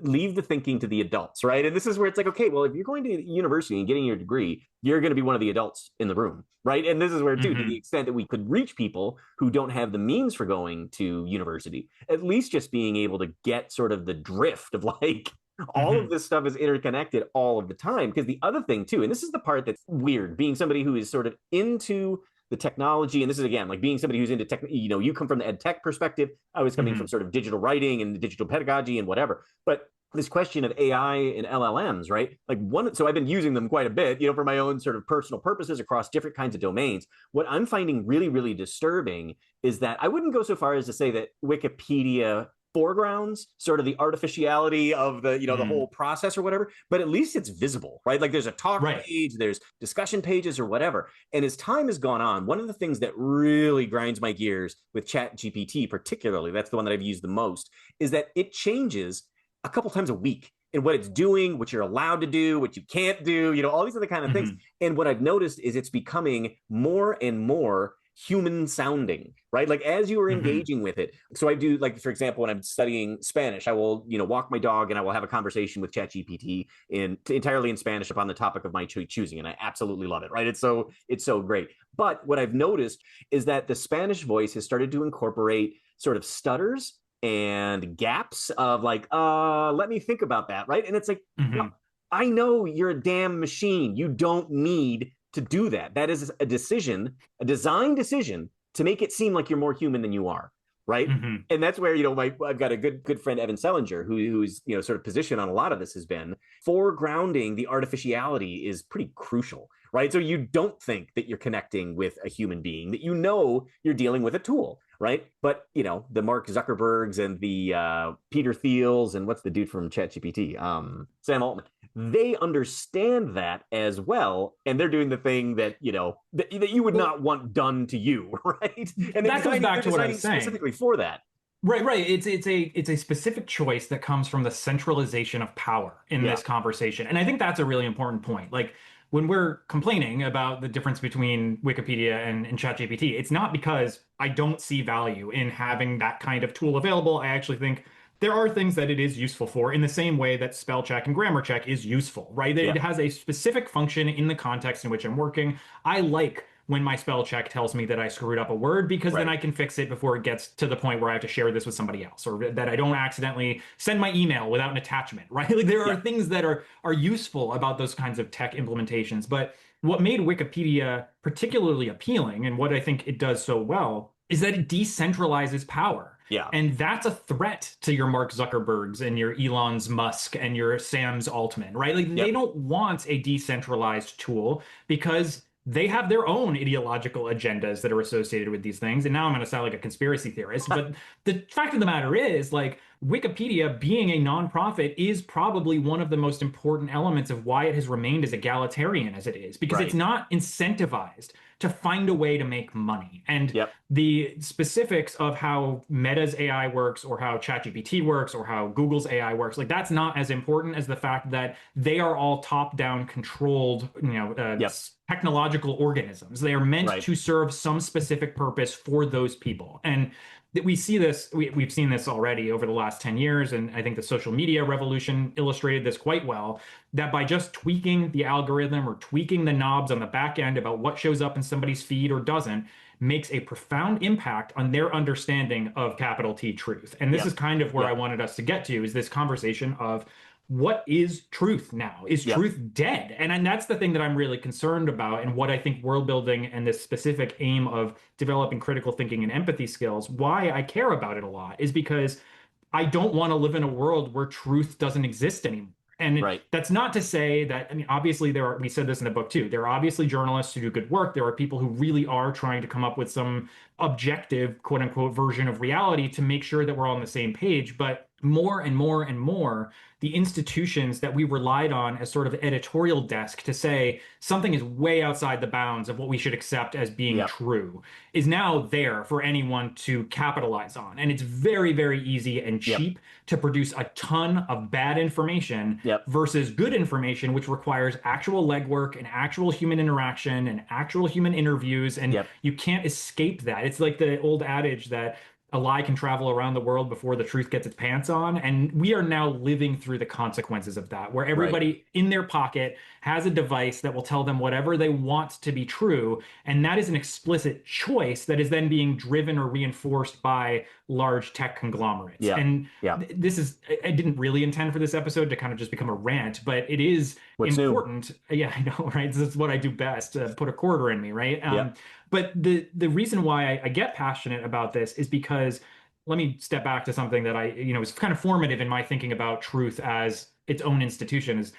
[SPEAKER 2] Leave the thinking to the adults, right? And this is where it's like, okay, well, if you're going to university and getting your degree, you're going to be one of the adults in the room, right? And this is where, too, to the
[SPEAKER 1] Hmm.
[SPEAKER 2] extent that we could reach people who don't have the means for going to university, at least just being able to get sort of the drift of like, all of
[SPEAKER 1] Hmm.
[SPEAKER 2] this stuff is interconnected all of the time. Because the other thing, too, and this is the part that's weird, being somebody who is sort of into the technology, and this is again like being somebody who's into tech, you come from the ed tech perspective. I was coming from
[SPEAKER 1] Hmm.
[SPEAKER 2] sort of digital writing and digital pedagogy and whatever. But this question of AI and LLMs, right? Like so I've been using them quite a bit, for my own sort of personal purposes across different kinds of domains. What I'm finding really, really disturbing is that I wouldn't go so far as to say that Wikipedia foregrounds sort of the artificiality of the
[SPEAKER 1] Hmm.
[SPEAKER 2] whole process or whatever, but at least it's visible, right? Like there's a talk
[SPEAKER 1] Right.
[SPEAKER 2] page, there's discussion pages or whatever. And as time has gone on, one of the things that really grinds my gears with Chat GPT particularly, that's the one that I've used the most, is that it changes a couple times a week in what it's doing, what you're allowed to do, what you can't do, all these other kind of things.
[SPEAKER 1] Hmm.
[SPEAKER 2] And what I've noticed is it's becoming more and more human sounding, right? Like as you are
[SPEAKER 1] Hmm.
[SPEAKER 2] engaging with it. So I do, like, for example, when I'm studying Spanish, I will, walk my dog and I will have a conversation with ChatGPT entirely in Spanish upon the topic of my choosing. And I absolutely love it, right? It's so great. But what I've noticed is that the Spanish voice has started to incorporate sort of stutters and gaps of like, let me think about that, right? And it's like, well,
[SPEAKER 1] Hmm.
[SPEAKER 2] I know you're a damn machine. You don't need to do that. That is a decision, a design decision to make it seem like you're more human than you are, right?
[SPEAKER 1] Hmm.
[SPEAKER 2] And that's where I've got a good friend Evan Selinger who's sort of position on a lot of this has been foregrounding the artificiality is pretty crucial, right? So you don't think that you're connecting with a human being, that you're dealing with a tool, right? But the Mark Zuckerbergs and the Peter Thiels and what's the dude from ChatGPT, Sam Altman, they understand that as well, and they're doing the thing that you would
[SPEAKER 1] Well,
[SPEAKER 2] not want done to you, right? And they're
[SPEAKER 1] that goes
[SPEAKER 2] designing
[SPEAKER 1] back
[SPEAKER 2] they're
[SPEAKER 1] to what I was
[SPEAKER 2] designing
[SPEAKER 1] saying.
[SPEAKER 2] specifically for that.
[SPEAKER 1] Right, right. It's a specific choice that comes from the centralization of power in
[SPEAKER 2] Yeah,
[SPEAKER 1] this conversation. And I think that's a really important point. Like when we're complaining about the difference between Wikipedia and ChatGPT, it's not because I don't see value in having that kind of tool available. I actually think there are things that it is useful for in the same way that spell check and grammar check is useful, right? It
[SPEAKER 2] yeah,
[SPEAKER 1] has a specific function in the context in which I'm working. I like when my spell check tells me that I screwed up a word because then
[SPEAKER 2] right.
[SPEAKER 1] I can fix it before it gets to the point where I have to share this with somebody else or that I don't accidentally send my email without an attachment, right? Like there are
[SPEAKER 2] Yeah,
[SPEAKER 1] things that are useful about those kinds of tech implementations, but what made Wikipedia particularly appealing and what I think it does so well is that it decentralizes power.
[SPEAKER 2] yeah,
[SPEAKER 1] And that's a threat to your Mark Zuckerbergs and your Elon's Musk and your Sam's Altman, right? Like they
[SPEAKER 2] yep,
[SPEAKER 1] don't want a decentralized tool because they have their own ideological agendas that are associated with these things. And now I'm going to sound like a conspiracy theorist, but the fact of the matter is, like, Wikipedia, being a nonprofit, is probably one of the most important elements of why it has remained as egalitarian as it is, because it's
[SPEAKER 2] Right.
[SPEAKER 1] not incentivized to find a way to make money. And
[SPEAKER 2] Yep.
[SPEAKER 1] the specifics of how Meta's AI works, or how ChatGPT works, or how Google's AI works, like that's not as important as the fact that they are all top-down controlled,
[SPEAKER 2] Yep.
[SPEAKER 1] technological organisms. They are meant
[SPEAKER 2] Right.
[SPEAKER 1] to serve some specific purpose for those people. And that we see this, we've seen this already over the last 10 years. And I think the social media revolution illustrated this quite well, that by just tweaking the algorithm or tweaking the knobs on the back end about what shows up in somebody's feed or doesn't, makes a profound impact on their understanding of capital T truth. And this is
[SPEAKER 2] Yep.
[SPEAKER 1] kind of where I
[SPEAKER 2] Yep.
[SPEAKER 1] wanted us to get to, is this conversation of what is truth now? Is
[SPEAKER 2] Yep.
[SPEAKER 1] truth dead? And that's the thing that I'm really concerned about, and what I think world building and this specific aim of developing critical thinking and empathy skills, why I care about it a lot, is because I don't want to live in a world where truth doesn't exist anymore. And
[SPEAKER 2] Right.
[SPEAKER 1] that's not to say that, I mean, obviously there are, we said this in the book too, there are obviously journalists who do good work. There are people who really are trying to come up with some objective, quote unquote, version of reality to make sure that we're all on the same page. But more and more and more, the institutions that we relied on as sort of editorial desk to say something is way outside the bounds of what we should accept as being
[SPEAKER 2] Yep.
[SPEAKER 1] true is now there for anyone to capitalize on. And it's very, very easy and
[SPEAKER 2] Yep.
[SPEAKER 1] cheap to produce a ton of bad information
[SPEAKER 2] Yep.
[SPEAKER 1] versus good information, which requires actual legwork and actual human interaction and actual human interviews. And
[SPEAKER 2] Yep.
[SPEAKER 1] you can't escape that. It's like the old adage that a lie can travel around the world before the truth gets its pants on. And we are now living through the consequences of that, where
[SPEAKER 2] Right.
[SPEAKER 1] everybody in their pocket has a device that will tell them whatever they want to be true. And that is an explicit choice that is then being driven or reinforced by large tech conglomerates.
[SPEAKER 2] Yeah.
[SPEAKER 1] And
[SPEAKER 2] Yeah.
[SPEAKER 1] this is, I didn't really intend for this episode to kind of just become a rant, but it is
[SPEAKER 2] What's new?
[SPEAKER 1] important. Yeah, I know, right? This is what I do best, put a quarter in me, right?
[SPEAKER 2] Yep.
[SPEAKER 1] But the reason why I get passionate about this is because, let me step back to something that is kind of formative in my thinking about truth as its own institution. Is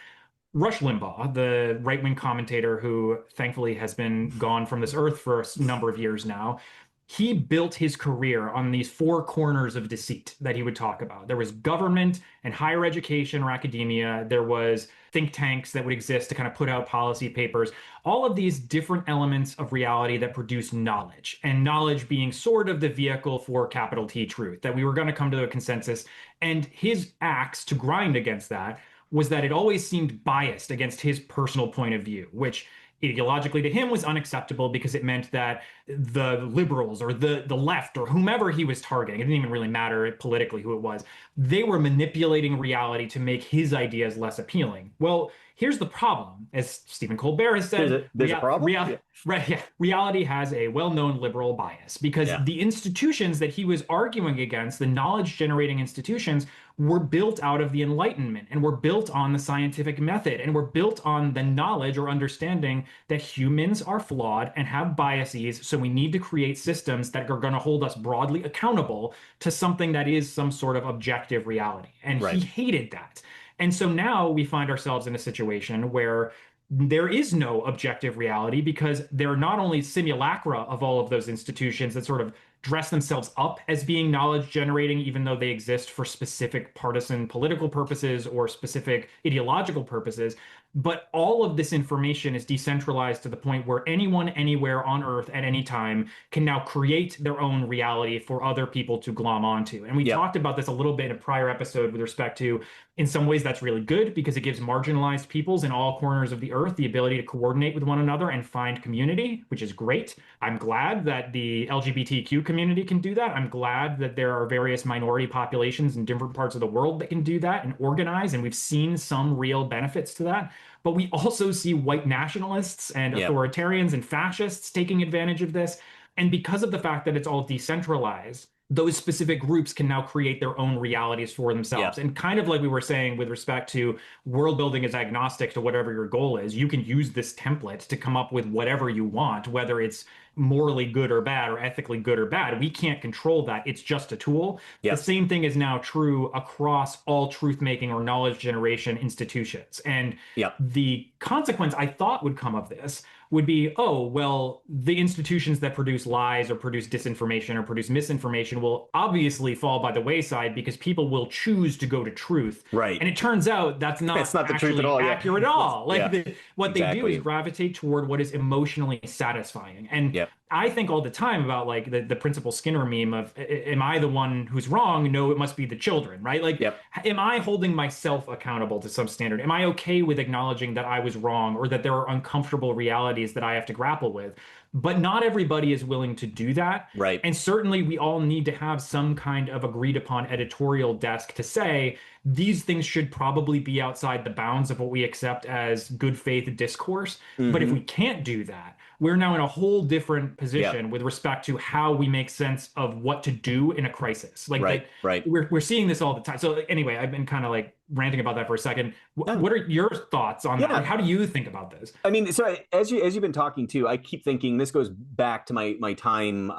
[SPEAKER 1] Rush Limbaugh, the right-wing commentator who thankfully has been gone from this earth for a number of years now. He built his career on these four corners of deceit that he would talk about. There was government and higher education or academia. There was think tanks that would exist to kind of put out policy papers. All of these different elements of reality that produce knowledge, and knowledge being sort of the vehicle for capital T truth, that we were going to come to a consensus. And his axe to grind against that was that it always seemed biased against his personal point of view, which ideologically to him was unacceptable because it meant that the liberals or the left or whomever he was targeting, it didn't even really matter politically who it was, they were manipulating reality to make his ideas less appealing. Well, here's the problem. As Stephen Colbert has said,
[SPEAKER 2] There's a problem? Yeah.
[SPEAKER 1] Right, yeah. Reality has a well-known liberal bias because
[SPEAKER 2] Yeah.
[SPEAKER 1] the institutions that he was arguing against, the knowledge-generating institutions, were built out of the Enlightenment and were built on the scientific method and were built on the knowledge or understanding that humans are flawed and have biases. So we need to create systems that are going to hold us broadly accountable to something that is some sort of objective reality. And
[SPEAKER 2] Right.
[SPEAKER 1] he hated that. And so now we find ourselves in a situation where there is no objective reality because they're not only simulacra of all of those institutions that sort of dress themselves up as being knowledge generating, even though they exist for specific partisan political purposes or specific ideological purposes. But all of this information is decentralized to the point where anyone, anywhere on Earth at any time can now create their own reality for other people to glom onto. And we
[SPEAKER 2] Yep.
[SPEAKER 1] talked about this a little bit in a prior episode with respect to, in some ways, that's really good because it gives marginalized peoples in all corners of the Earth the ability to coordinate with one another and find community, which is great. I'm glad that the LGBTQ community can do that. I'm glad that there are various minority populations in different parts of the world that can do that and organize. And we've seen some real benefits to that. But we also see white nationalists and
[SPEAKER 2] Yep.
[SPEAKER 1] authoritarians and fascists taking advantage of this. And because of the fact that it's all decentralized, those specific groups can now create their own realities for themselves.
[SPEAKER 2] Yeah.
[SPEAKER 1] And kind of like we were saying with respect to world building is agnostic to whatever your goal is, you can use this template to come up with whatever you want, whether it's morally good or bad or ethically good or bad. We can't control that. It's just a tool.
[SPEAKER 2] Yeah.
[SPEAKER 1] The same thing is now true across all truth making or knowledge generation institutions. And
[SPEAKER 2] Yeah.
[SPEAKER 1] the consequence I thought would come of this would be, oh, well, the institutions that produce lies or produce disinformation or produce misinformation will obviously fall by the wayside because people will choose to go to truth.
[SPEAKER 2] Right.
[SPEAKER 1] And it turns out that's
[SPEAKER 2] It's
[SPEAKER 1] not
[SPEAKER 2] not the truth at
[SPEAKER 1] actually
[SPEAKER 2] all. Yeah.
[SPEAKER 1] accurate at all. Like
[SPEAKER 2] Yeah.
[SPEAKER 1] what they do is
[SPEAKER 2] Exactly.
[SPEAKER 1] gravitate toward what is emotionally satisfying. And
[SPEAKER 2] Yep.
[SPEAKER 1] I think all the time about like the Principal Skinner meme of, am I the one who's wrong? No, it must be the children, right? Like,
[SPEAKER 2] Yep.
[SPEAKER 1] am I holding myself accountable to some standard? Am I okay with acknowledging that I was wrong or that there are uncomfortable realities that I have to grapple with? But not everybody is willing to do that.
[SPEAKER 2] Right.
[SPEAKER 1] And certainly we all need to have some kind of agreed upon editorial desk to say these things should probably be outside the bounds of what we accept as good faith discourse. But if we
[SPEAKER 2] Hmm.
[SPEAKER 1] can't do that, we're now in a whole different
[SPEAKER 2] Yep.
[SPEAKER 1] position with respect to how we make sense of what to do in a crisis. Like
[SPEAKER 2] Right.
[SPEAKER 1] that
[SPEAKER 2] Right.
[SPEAKER 1] we're seeing this all the time. So anyway, I've been kind of like ranting about that for a second.
[SPEAKER 2] No.
[SPEAKER 1] What are your thoughts on that? Like,
[SPEAKER 2] Yeah.
[SPEAKER 1] how do you think about this?
[SPEAKER 2] I mean, so as you've been talking too, I keep thinking this goes back to my time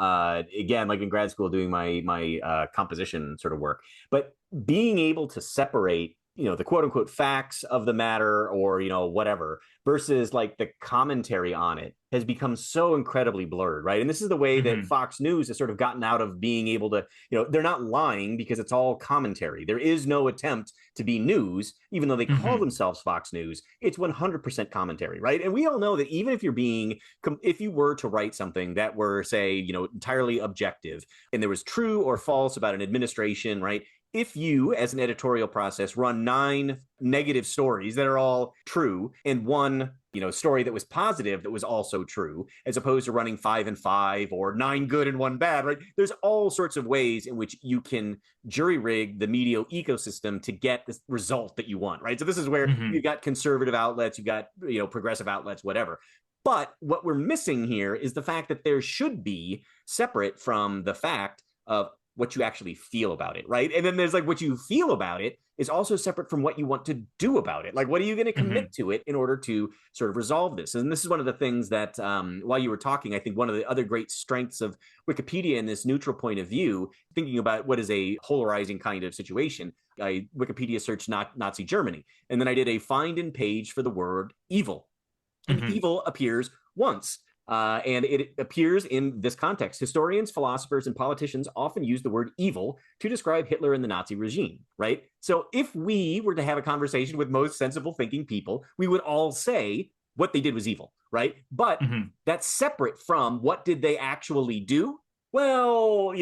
[SPEAKER 2] again, like in grad school doing my composition sort of work. But being able to separate, the quote unquote facts of the matter or whatever versus like the commentary on it has become so incredibly blurred, right? And this is the way that
[SPEAKER 1] Hmm.
[SPEAKER 2] Fox News has sort of gotten out of being able to, they're not lying because it's all commentary. There is no attempt to be news, even though they call
[SPEAKER 1] Hmm.
[SPEAKER 2] themselves Fox News. It's 100% commentary, right? And we all know that even if you were to write something that were, say, entirely objective and there was true or false about an administration, right? If you, as an editorial process, run 9 negative stories that are all true and one story that was positive that was also true, as opposed to running 5 and 5 or 9 good and 1 bad, right? There's all sorts of ways in which you can jury rig the media ecosystem to get the result that you want, right? So this is where
[SPEAKER 1] Hmm.
[SPEAKER 2] you've got conservative outlets, you've got progressive outlets, whatever. But what we're missing here is the fact that there should be separate from the fact of what you actually feel about it, right? And then there's like what you feel about it is also separate from what you want to do about it. Like, what are you going to
[SPEAKER 1] Hmm.
[SPEAKER 2] commit to it in order to sort of resolve this? And this is one of the things that, while you were talking, I think one of the other great strengths of Wikipedia in this neutral point of view, thinking about what is a polarizing kind of situation, I Wikipedia searched Nazi Germany, and then I did a find in page for the word evil, and
[SPEAKER 1] Hmm.
[SPEAKER 2] evil appears once. And it appears in this context. Historians, philosophers, and politicians often use the word evil to describe Hitler and the Nazi regime, right? So if we were to have a conversation with most sensible thinking people, we would all say what they did was evil, right? But
[SPEAKER 1] Hmm.
[SPEAKER 2] that's separate from what did they actually do? Well,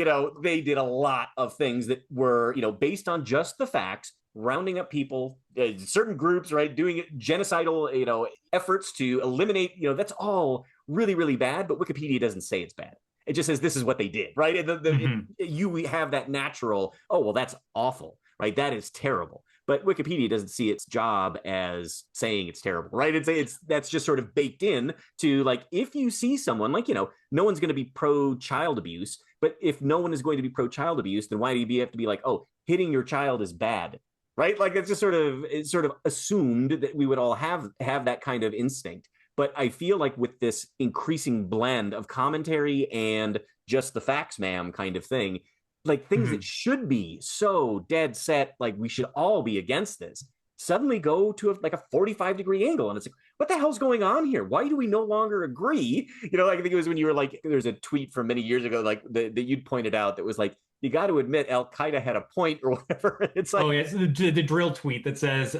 [SPEAKER 2] they did a lot of things that were, based on just the facts, rounding up people, certain groups, right, doing genocidal, efforts to eliminate, that's all really, really bad. But Wikipedia doesn't say it's bad. It just says this is what they did, right? And
[SPEAKER 1] Hmm.
[SPEAKER 2] you have that natural, oh, well, that's awful, right? That is terrible. But Wikipedia doesn't see its job as saying it's terrible, right? It's that's just sort of baked in to, like, if you see someone like, no one's going to be pro child abuse, but if no one is going to be pro child abuse, then why do you have to be like, oh, hitting your child is bad, right? Like it's sort of assumed that we would all have that kind of instinct. But I feel like with this increasing blend of commentary and just the facts, ma'am, kind of thing, like things that
[SPEAKER 1] Hmm.
[SPEAKER 2] should be so dead set, like we should all be against this, suddenly go to like a 45-degree angle. And it's like, what the hell's going on here? Why do we no longer agree? Like I think it was when you were like, there's a tweet from many years ago, like that you'd pointed out that was like, you got to admit Al Qaeda had a point or whatever. It's
[SPEAKER 1] Oh,
[SPEAKER 2] like,
[SPEAKER 1] yeah, it's the drill tweet that says,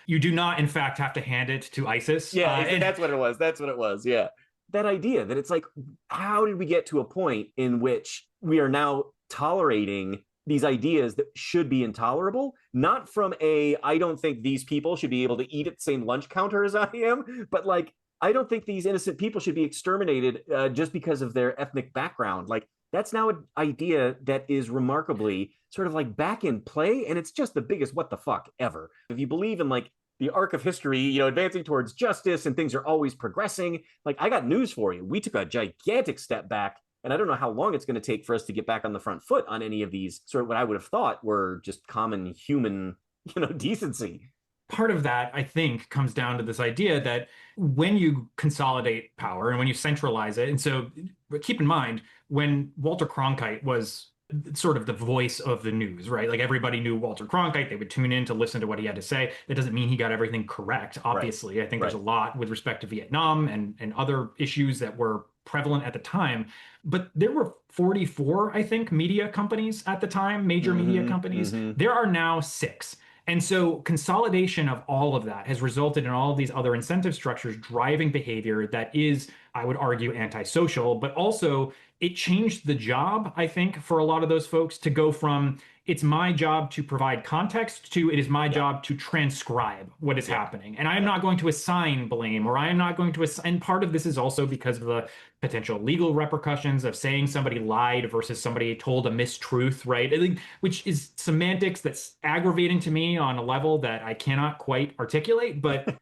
[SPEAKER 1] "You do not, in fact, have to hand it to ISIS."
[SPEAKER 2] yeah,
[SPEAKER 1] And
[SPEAKER 2] that's what it was. That's what it was. Yeah. That idea that it's like, how did we get to a point in which we are now tolerating these ideas that should be intolerable? Not from I don't think these people should be able to eat at the same lunch counter as I am, but like, I don't think these innocent people should be exterminated just because of their ethnic background. Like, that's now an idea that is remarkably sort of like back in play. And it's just the biggest what the fuck ever. If you believe in like the arc of history, advancing towards justice and things are always progressing, like I got news for you. We took a gigantic step back. And I don't know how long it's going to take for us to get back on the front foot on any of these sort of what I would have thought were just common human, decency.
[SPEAKER 1] part of that, I think, comes down to this idea that when you consolidate power and when you centralize it, and so keep in mind, when Walter Cronkite was sort of the voice of the news, right? Like everybody knew Walter Cronkite. They would tune in to listen to what he had to say. That doesn't mean he got everything correct.
[SPEAKER 2] Right.
[SPEAKER 1] Obviously, I think there's a
[SPEAKER 2] Right.
[SPEAKER 1] lot with respect to Vietnam and other issues that were prevalent at the time. But there were 44, I think, media companies at the time, major media
[SPEAKER 2] Hmm.
[SPEAKER 1] companies.
[SPEAKER 2] Hmm.
[SPEAKER 1] There are now six. And so consolidation of all of that has resulted in all of these other incentive structures driving behavior that is, I would argue, antisocial, but also it changed the job, I think, for a lot of those folks to go from it's my job to provide context to it is my
[SPEAKER 2] Yeah.
[SPEAKER 1] job to transcribe what is
[SPEAKER 2] Yeah.
[SPEAKER 1] happening. And I am
[SPEAKER 2] Yeah.
[SPEAKER 1] not going to assign blame or I am not going to assign. And part of this is also because of the potential legal repercussions of saying somebody lied versus somebody told a mistruth, right? I think, which is semantics that's aggravating to me on a level that I cannot quite articulate. But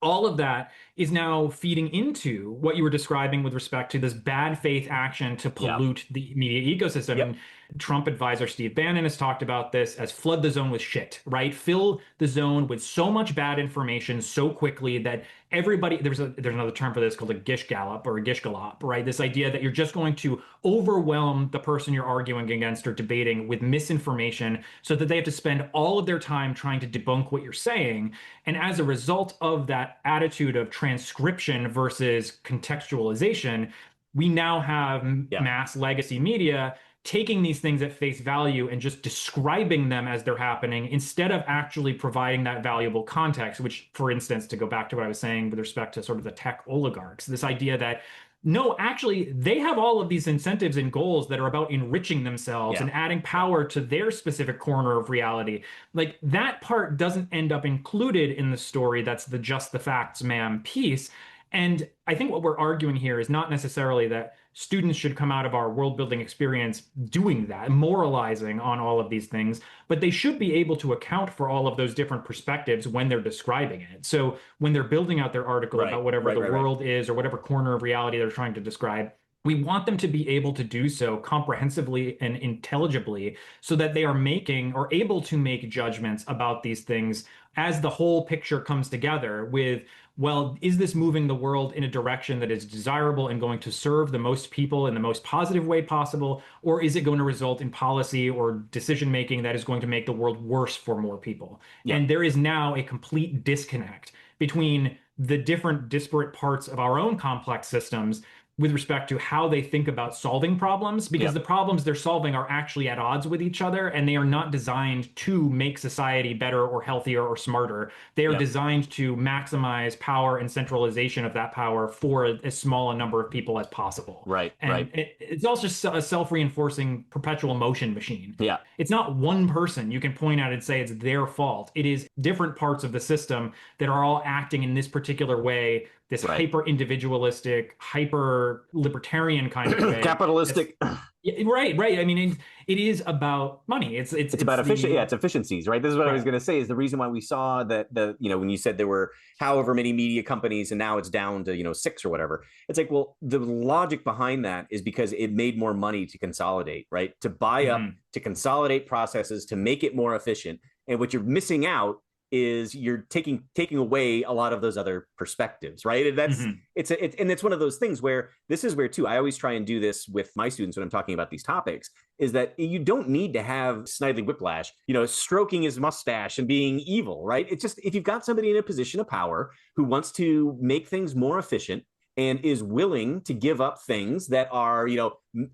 [SPEAKER 1] all of that is now feeding into what you were describing with respect to this bad faith action to
[SPEAKER 2] Yeah.
[SPEAKER 1] pollute the media ecosystem.
[SPEAKER 2] Yep.
[SPEAKER 1] And Trump advisor Steve Bannon has talked about this as flood the zone with shit, right? Fill the zone with so much bad information so quickly that everybody there's another term for this called a gish gallop or a gish gallop, right? This idea that you're just going to overwhelm the person you're arguing against or debating with misinformation so that they have to spend all of their time trying to debunk what you're saying. And as a result of that attitude of transcription versus contextualization, we now have
[SPEAKER 2] Yeah.
[SPEAKER 1] mass legacy media taking these things at face value and just describing them as they're happening instead of actually providing that valuable context, which, for instance, to go back to what I was saying with respect to sort of the tech oligarchs, this idea that no, actually, they have all of these incentives and goals that are about enriching themselves
[SPEAKER 2] Yeah.
[SPEAKER 1] and adding
[SPEAKER 2] Yeah.
[SPEAKER 1] power to their specific corner of reality. Like that part doesn't end up included in the story. That's the just the facts, ma'am piece. And I think what we're arguing here is not necessarily that students should come out of our world building experience doing that, moralizing on all of these things, but they should be able to account for all of those different perspectives when they're describing it. So when they're building out their article
[SPEAKER 2] Right.
[SPEAKER 1] about whatever
[SPEAKER 2] Right.
[SPEAKER 1] the
[SPEAKER 2] Right. Right.
[SPEAKER 1] world is or whatever corner of reality they're trying to describe, we want them to be able to do so comprehensively and intelligibly so that they are making or able to make judgments about these things as the whole picture comes together with, well, is this moving the world in a direction that is desirable and going to serve the most people in the most positive way possible? Or is it going to result in policy or decision making that is going to make the world worse for more people?
[SPEAKER 2] Yeah.
[SPEAKER 1] And there is now a complete disconnect between the different disparate parts of our own complex systems with respect to how they think about solving problems, because
[SPEAKER 2] Yeah.
[SPEAKER 1] the problems they're solving are actually at odds with each other and they are not designed to make society better or healthier or smarter. They are
[SPEAKER 2] Yeah.
[SPEAKER 1] designed to maximize power and centralization of that power for as small a number of people as possible.
[SPEAKER 2] Right.
[SPEAKER 1] And
[SPEAKER 2] Right.
[SPEAKER 1] it's also just a self-reinforcing perpetual motion machine.
[SPEAKER 2] Yeah.
[SPEAKER 1] It's not one person you can point at and say it's their fault. It is different parts of the system that are all acting in this particular way, this
[SPEAKER 2] Right.
[SPEAKER 1] hyper individualistic, hyper libertarian kind of way.
[SPEAKER 2] Capitalistic.
[SPEAKER 1] Right, right. I mean, it is about money. It's
[SPEAKER 2] About
[SPEAKER 1] the
[SPEAKER 2] it's efficiencies, right? This is what I was
[SPEAKER 1] right.
[SPEAKER 2] going to say is the reason why we saw that when you said there were however many media companies and now it's down to, six or whatever. It's like, well, the logic behind that is because it made more money to consolidate, right? To buy up, to consolidate processes, to make it more efficient. And what you're missing out is you're taking away a lot of those other perspectives, right? And that's it's one of those things where this is where too I always try and do this with my students when I'm talking about these topics is that you don't need to have Snidely Whiplash, stroking his mustache and being evil, right? It's just if you've got somebody in a position of power who wants to make things more efficient and is willing to give up things that are,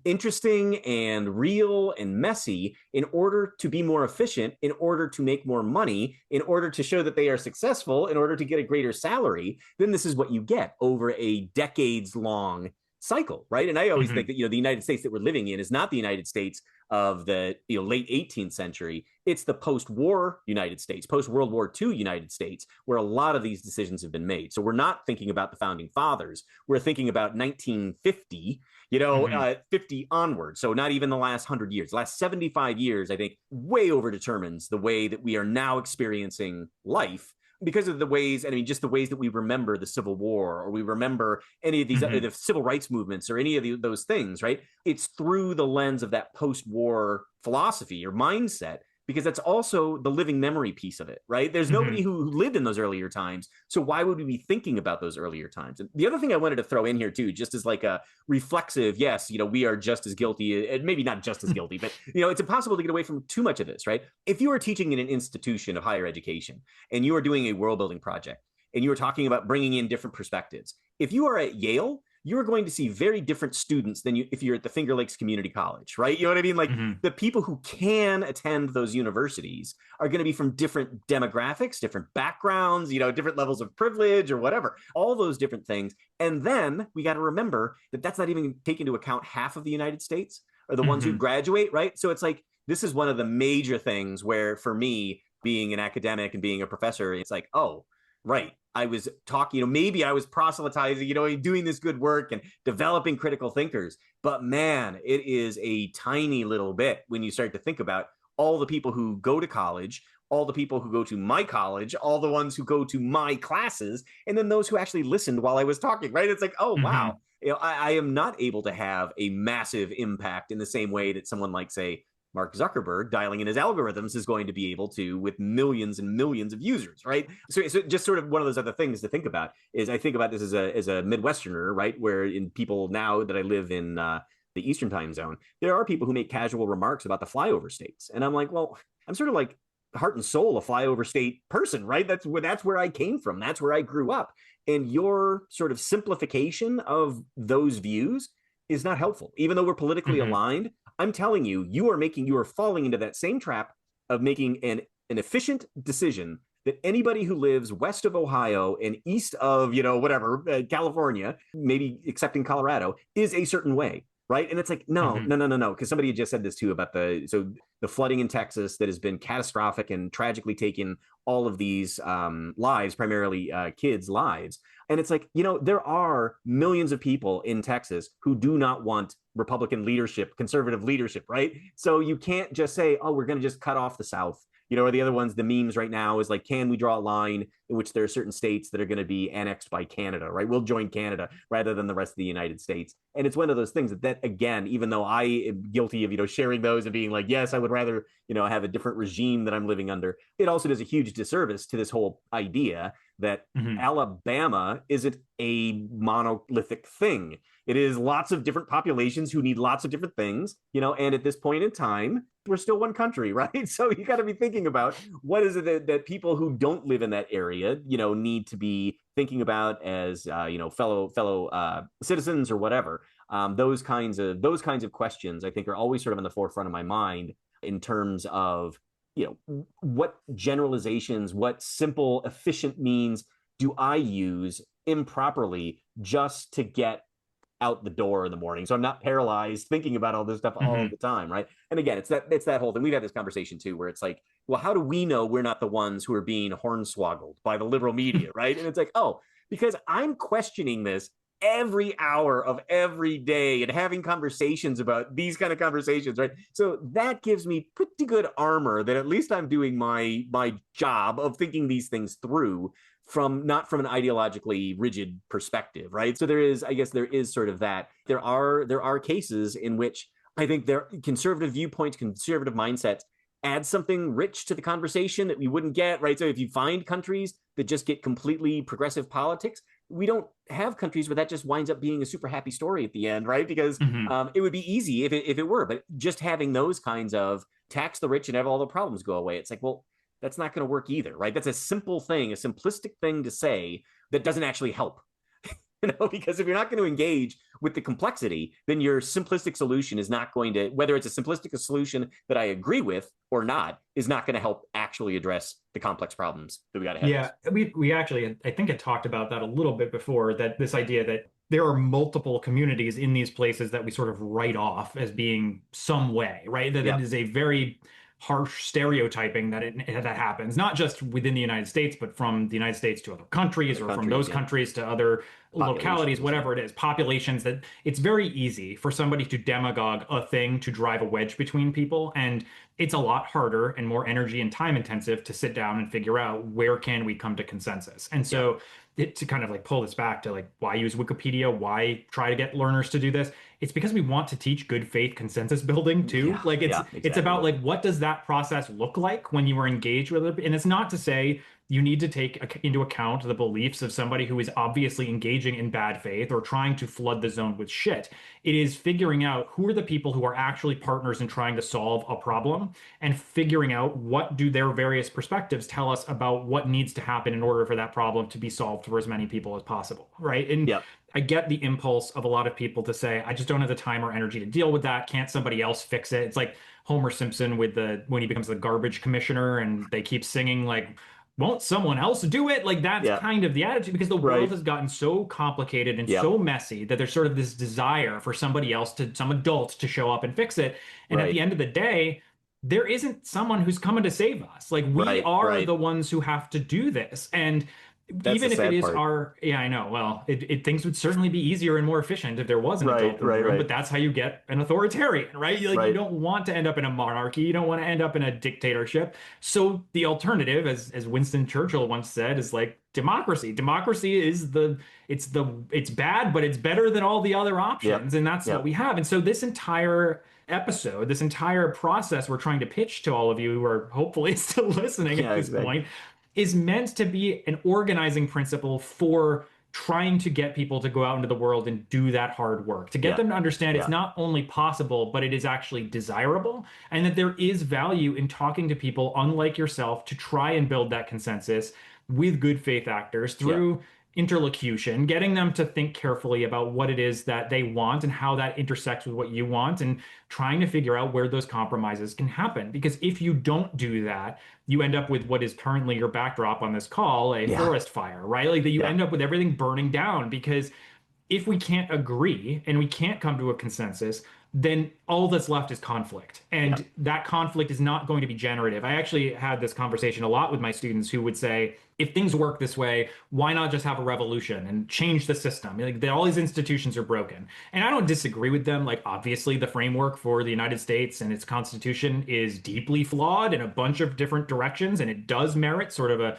[SPEAKER 2] interesting and real and messy in order to be more efficient, in order to make more money, in order to show that they are successful, in order to get a greater salary, then this is what you get over a decades-long cycle, right? And I always think that, the United States that we're living in is not the United States of the late 18th century. It's the post-war United States, post-World War II United States, where a lot of these decisions have been made. So we're not thinking about the founding fathers. We're thinking about 1950, 50 onward. So not even the last 100 years. The last 75 years, I think, way overdetermines the way that we are now experiencing life because of the ways, just the ways that we remember the Civil War or we remember any of these the civil rights movements or any of those things, right? It's through the lens of that post-war philosophy or mindset because that's also the living memory piece of it, right? There's nobody who lived in those earlier times. So why would we be thinking about those earlier times? And the other thing I wanted to throw in here too, just as like a reflexive, yes, we are just as guilty, and maybe not just as guilty, but it's impossible to get away from too much of this, right? If you are teaching in an institution of higher education and you are doing a world building project and you are talking about bringing in different perspectives, if you are at Yale, you're going to see very different students than if you're at the Finger Lakes Community College, right? You know what I mean? Like the people who can attend those universities are going to be from different demographics, different backgrounds, different levels of privilege or whatever, all those different things. And then we got to remember that that's not even taking into account half of the United States or the ones who graduate, right? So it's like, this is one of the major things where for me, being an academic and being a professor, it's like, oh, right. I was talking, maybe I was proselytizing, doing this good work and developing critical thinkers. But man, it is a tiny little bit when you start to think about all the people who go to college, all the people who go to my college, all the ones who go to my classes, and then those who actually listened while I was talking, right? It's like, oh, wow. I am not able to have a massive impact in the same way that someone like, say, Mark Zuckerberg dialing in his algorithms is going to be able to with millions and millions of users, right? So just sort of one of those other things to think about is I think about this as a Midwesterner, right? Where in people now that I live in the Eastern time zone, there are people who make casual remarks about the flyover states. And I'm like, well, I'm sort of like heart and soul a flyover state person, right? That's where I came from. That's where I grew up. And your sort of simplification of those views is not helpful, even though we're politically aligned. I'm telling you, you are falling into that same trap of making an efficient decision that anybody who lives west of Ohio and east of, California, maybe excepting Colorado, is a certain way, right? And it's like, no. Because somebody had just said this too about the flooding in Texas that has been catastrophic and tragically taken all of these lives, primarily kids' lives. And it's like, there are millions of people in Texas who do not want Republican leadership, conservative leadership, right? So you can't just say, oh, we're going to just cut off the South. Or the other ones, the memes right now is like, can we draw a line in which there are certain states that are going to be annexed by Canada, right? We'll join Canada rather than the rest of the United States. And it's one of those things that again, even though I am guilty of, sharing those and being like, yes, I would rather, have a different regime that I'm living under, it also does a huge disservice to this whole idea that Alabama isn't a monolithic thing. It is lots of different populations who need lots of different things, and at this point in time, we're still one country, right? So you got to be thinking about what is it that people who don't live in that area, need to be thinking about as, fellow citizens or whatever. Those kinds of questions, I think, are always sort of in the forefront of my mind in terms of, what generalizations, what simple, efficient means do I use improperly just to get out the door in the morning, so I'm not paralyzed thinking about all this stuff all the time, right? And again, it's that whole thing. We've had this conversation too, where it's like, well, how do we know we're not the ones who are being hornswoggled by the liberal media, right? And it's like, oh, because I'm questioning this every hour of every day and having conversations about these kind of conversations, right? So that gives me pretty good armor that at least I'm doing my job of thinking these things through not from an ideologically rigid perspective, right? So there is sort of that. There are cases in which I think there conservative viewpoints, conservative mindsets add something rich to the conversation that we wouldn't get, right? So if you find countries that just get completely progressive politics, we don't have countries where that just winds up being a super happy story at the end, right? Because it would be easy if it were, but just having those kinds of tax the rich and have all the problems go away, it's like, well, that's not going to work either, right? That's a simple thing, a simplistic thing to say that doesn't actually help. Because if you're not going to engage with the complexity, then your simplistic solution is not going to, whether it's a simplistic solution that I agree with or not, is not going to help actually address the complex problems that we got to have.
[SPEAKER 1] Yeah, we actually, I think, had talked about that a little bit before, that this idea that there are multiple communities in these places that we sort of write off as being some way, right? That it is a very harsh stereotyping that that happens, not just within the United States, but from the United States to other countries, or from those countries to other localities, whatever it is, populations, that it's very easy for somebody to demagogue a thing to drive a wedge between people. And it's a lot harder and more energy and time intensive to sit down and figure out where can we come to consensus. And so to kind of like pull this back to like, why use Wikipedia? Why try to get learners to do this? it's because we want to teach good faith consensus building too.
[SPEAKER 2] Yeah,
[SPEAKER 1] Like
[SPEAKER 2] yeah,
[SPEAKER 1] it's about
[SPEAKER 2] exactly.
[SPEAKER 1] like what does that process look like when you are engaged with it? And it's not to say you need to take into account the beliefs of somebody who is obviously engaging in bad faith or trying to flood the zone with shit. It is figuring out who are the people who are actually partners in trying to solve a problem and figuring out what do their various perspectives tell us about what needs to happen in order for that problem to be solved for as many people as possible, right? And
[SPEAKER 2] Yep.
[SPEAKER 1] I get the impulse of a lot of people to say, I just don't have the time or energy to deal with that. Can't somebody else fix it? It's like Homer Simpson with the when he becomes the garbage commissioner and they keep singing like, won't someone else do it? Like that's
[SPEAKER 2] Yeah.
[SPEAKER 1] kind of the attitude because the world
[SPEAKER 2] Right.
[SPEAKER 1] has gotten so complicated and
[SPEAKER 2] Yep.
[SPEAKER 1] so messy that there's sort of this desire for somebody else to, some adult to show up and fix it. And at the
[SPEAKER 2] Right.
[SPEAKER 1] end of the day, there isn't someone who's coming to save us. Like we
[SPEAKER 2] Right.
[SPEAKER 1] are
[SPEAKER 2] Right.
[SPEAKER 1] the ones who have to do this. And
[SPEAKER 2] That's the
[SPEAKER 1] even if it
[SPEAKER 2] sad
[SPEAKER 1] is
[SPEAKER 2] part.
[SPEAKER 1] our, yeah, I know. Well, things would certainly be easier and more efficient if there was an
[SPEAKER 2] Right.
[SPEAKER 1] adult in the
[SPEAKER 2] Right.
[SPEAKER 1] room,
[SPEAKER 2] Right.
[SPEAKER 1] but that's how you get an authoritarian, right? Like you
[SPEAKER 2] Right.
[SPEAKER 1] don't want to end up in a monarchy, you don't want to end up in a dictatorship. So the alternative, as Winston Churchill once said, is like democracy. Democracy is it's bad, but it's better than all the other
[SPEAKER 2] Yep.
[SPEAKER 1] options, and that's what
[SPEAKER 2] Yep.
[SPEAKER 1] we have. And so this entire episode, this entire process we're trying to pitch to all of you who are hopefully still listening at
[SPEAKER 2] Yeah.
[SPEAKER 1] this
[SPEAKER 2] Exactly.
[SPEAKER 1] point is meant to be an organizing principle for trying to get people to go out into the world and do that hard work, to get
[SPEAKER 2] Yeah.
[SPEAKER 1] them to understand it's
[SPEAKER 2] Yeah.
[SPEAKER 1] not only possible, but it is actually desirable, and that there is value in talking to people unlike yourself to try and build that consensus with good faith actors
[SPEAKER 2] Yeah.
[SPEAKER 1] through interlocution, getting them to think carefully about what it is that they want and how that intersects with what you want, and trying to figure out where those compromises can happen. Because if you don't do that, you end up with what is currently your backdrop on this call, a
[SPEAKER 2] Yeah.
[SPEAKER 1] forest fire, right? Like that you
[SPEAKER 2] Yeah.
[SPEAKER 1] end up with everything burning down because if we can't agree and we can't come to a consensus, then all that's left is conflict.
[SPEAKER 2] Yeah.
[SPEAKER 1] And that conflict is not going to be generative. I actually had this conversation a lot with my students who would say, if things work this way, why not just have a revolution and change the system? Like all these institutions are broken. And I don't disagree with them. Like obviously the framework for the United States and its constitution is deeply flawed in a bunch of different directions, and it does merit sort of a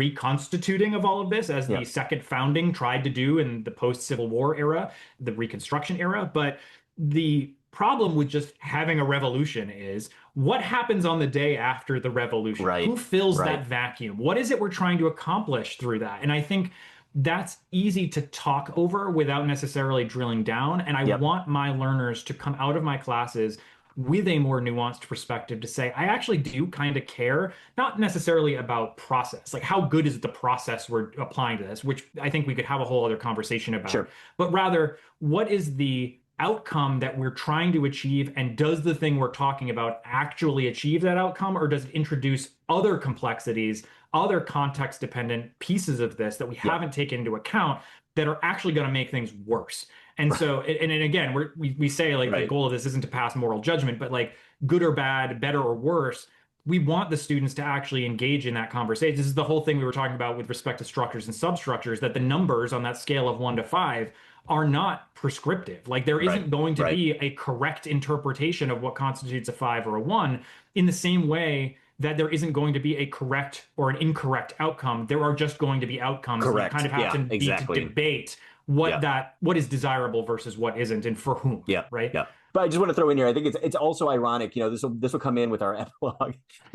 [SPEAKER 1] reconstituting of all of this as the
[SPEAKER 2] Yeah.
[SPEAKER 1] second founding tried to do in the post-Civil War era, the Reconstruction era. But the problem with just having a revolution is what happens on the day after the revolution? Who
[SPEAKER 2] Right.
[SPEAKER 1] fills that
[SPEAKER 2] Right.
[SPEAKER 1] vacuum? What is it we're trying to accomplish through that? And I think that's easy to talk over without necessarily drilling down. And I
[SPEAKER 2] Yep.
[SPEAKER 1] want my learners to come out of my classes with a more nuanced perspective to say, I actually do kind of care, not necessarily about process, like how good is the process we're applying to this, which I think we could have a whole other conversation about,
[SPEAKER 2] Sure.
[SPEAKER 1] but rather, what is the outcome that we're trying to achieve, and does the thing we're talking about actually achieve that outcome, or does it introduce other complexities, other context dependent pieces of this that we
[SPEAKER 2] Yep.
[SPEAKER 1] haven't taken into account that are actually going to make things worse? And so, and again, we say like the
[SPEAKER 2] Right.
[SPEAKER 1] goal of this isn't to pass moral judgment, but like good or bad, better or worse, we want the students to actually engage in that conversation. This is the whole thing we were talking about with respect to structures and substructures, that the numbers on that scale of 1 to 5 are not prescriptive. Like there
[SPEAKER 2] Right.
[SPEAKER 1] isn't going to
[SPEAKER 2] Right.
[SPEAKER 1] be a correct interpretation of what constitutes a 5 or a 1 in the same way that there isn't going to be a correct or an incorrect outcome. There are just going to be outcomes, and you kind
[SPEAKER 2] Correct.
[SPEAKER 1] of have to
[SPEAKER 2] Yeah.
[SPEAKER 1] be to
[SPEAKER 2] Exactly.
[SPEAKER 1] debate
[SPEAKER 2] Yeah.
[SPEAKER 1] what is desirable versus what isn't and for whom,
[SPEAKER 2] Yeah.
[SPEAKER 1] right?
[SPEAKER 2] Yeah. But I just want to throw in here. I think it's also ironic. This will come in with our epilogue.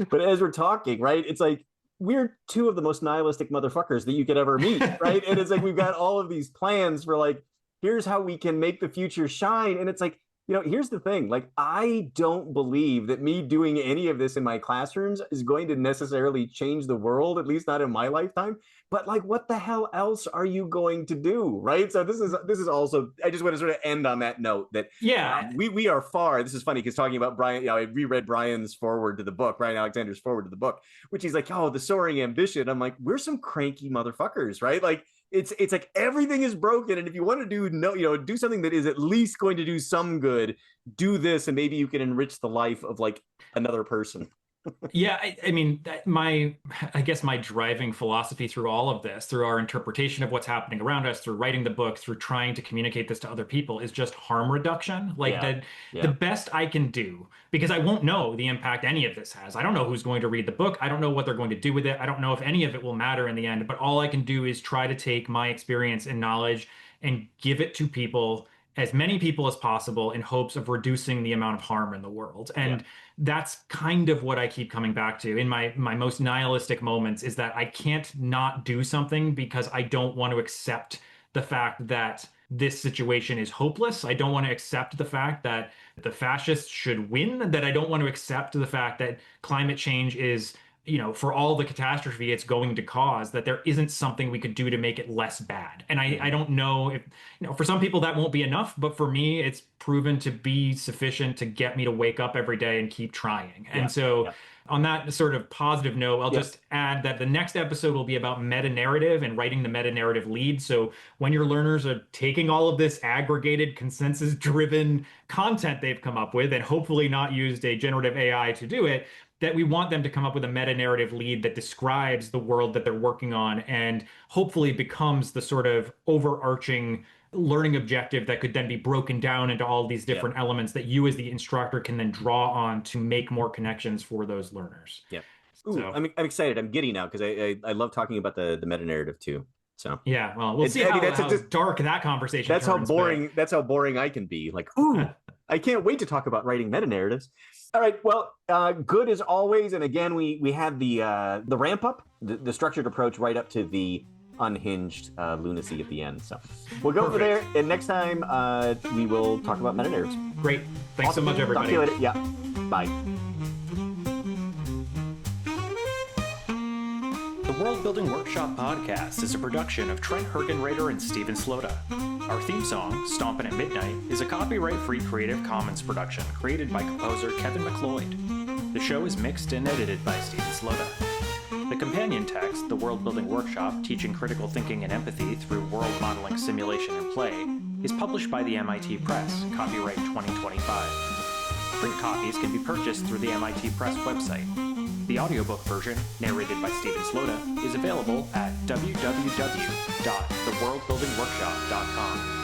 [SPEAKER 2] But as we're talking, right, it's like we're two of the most nihilistic motherfuckers that you could ever meet, right? And it's like we've got all of these plans for like, here's how we can make the future shine. And it's like, here's the thing. Like, I don't believe that me doing any of this in my classrooms is going to necessarily change the world, at least not in my lifetime. But like, what the hell else are you going to do, right? So this is also. I just want to sort of end on that note that
[SPEAKER 1] Yeah.
[SPEAKER 2] we are far. This is funny because talking about Brian, I reread Brian's forward to the book, Brian Alexander's forward to the book, which he's like, oh, the soaring ambition. I'm like, we're some cranky motherfuckers, right? Like it's like everything is broken, and if you want to do something that is at least going to do some good, do this, and maybe you can enrich the life of like another person.
[SPEAKER 1] Yeah, I mean, I guess my driving philosophy through all of this, through our interpretation of what's happening around us, through writing the book, through trying to communicate this to other people, is just harm reduction. Like
[SPEAKER 2] Yeah.
[SPEAKER 1] the
[SPEAKER 2] Yeah.
[SPEAKER 1] best I can do, because I won't know the impact any of this has. I don't know who's going to read the book. I don't know what they're going to do with it. I don't know if any of it will matter in the end. But all I can do is try to take my experience and knowledge and give it to people as many people as possible in hopes of reducing the amount of harm in the world. And that's kind of what I keep coming back to in my most nihilistic moments, is that I can't not do something because I don't want to accept the fact that this situation is hopeless. I don't want to accept the fact that the fascists should win, that I don't want to accept the fact that climate change is, for all the catastrophe it's going to cause, that there isn't something we could do to make it less bad. And I don't know if, for some people that won't be enough, but for me, it's proven to be sufficient to get me to wake up every day and keep trying. And so on that sort of positive note, I'll just add that the next episode will be about meta narrative and writing the meta narrative lead. So when your learners are taking all of this aggregated, consensus driven content they've come up with, and hopefully not used a generative AI to do it, that we want them to come up with a meta narrative lead that describes the world that they're working on and hopefully becomes the sort of overarching learning objective that could then be broken down into all these different elements that you as the instructor can then draw on to make more connections for those learners.
[SPEAKER 2] Yeah. Ooh, so, I'm excited. I'm giddy now because I love talking about the meta narrative too. So
[SPEAKER 1] yeah, well, we'll see how dark that conversation
[SPEAKER 2] turns. That's how boring I can be. Like, ooh, I can't wait to talk about writing meta narratives. All right. Well, good as always. And again, we had the ramp up, the structured approach right up to the unhinged lunacy at the end. So we'll go over there. And next time we will talk about meta narratives.
[SPEAKER 1] Great. Thanks so much, everybody.
[SPEAKER 2] Talk to you later. Yeah. Bye.
[SPEAKER 3] The Worldbuilding Workshop podcast is a production of Trent Hergenrader and Steven Slota. Our theme song, Stompin' at Midnight, is a copyright-free Creative Commons production created by composer Kevin MacLeod. The show is mixed and edited by Steven Slota. The companion text, The Worldbuilding Workshop, Teaching Critical Thinking and Empathy Through World Modeling, Simulation, and Play, is published by the MIT Press, copyright 2025. Print copies can be purchased through the MIT Press website. The audiobook version, narrated by Steven Slota, is available at www.theworldbuildingworkshop.com.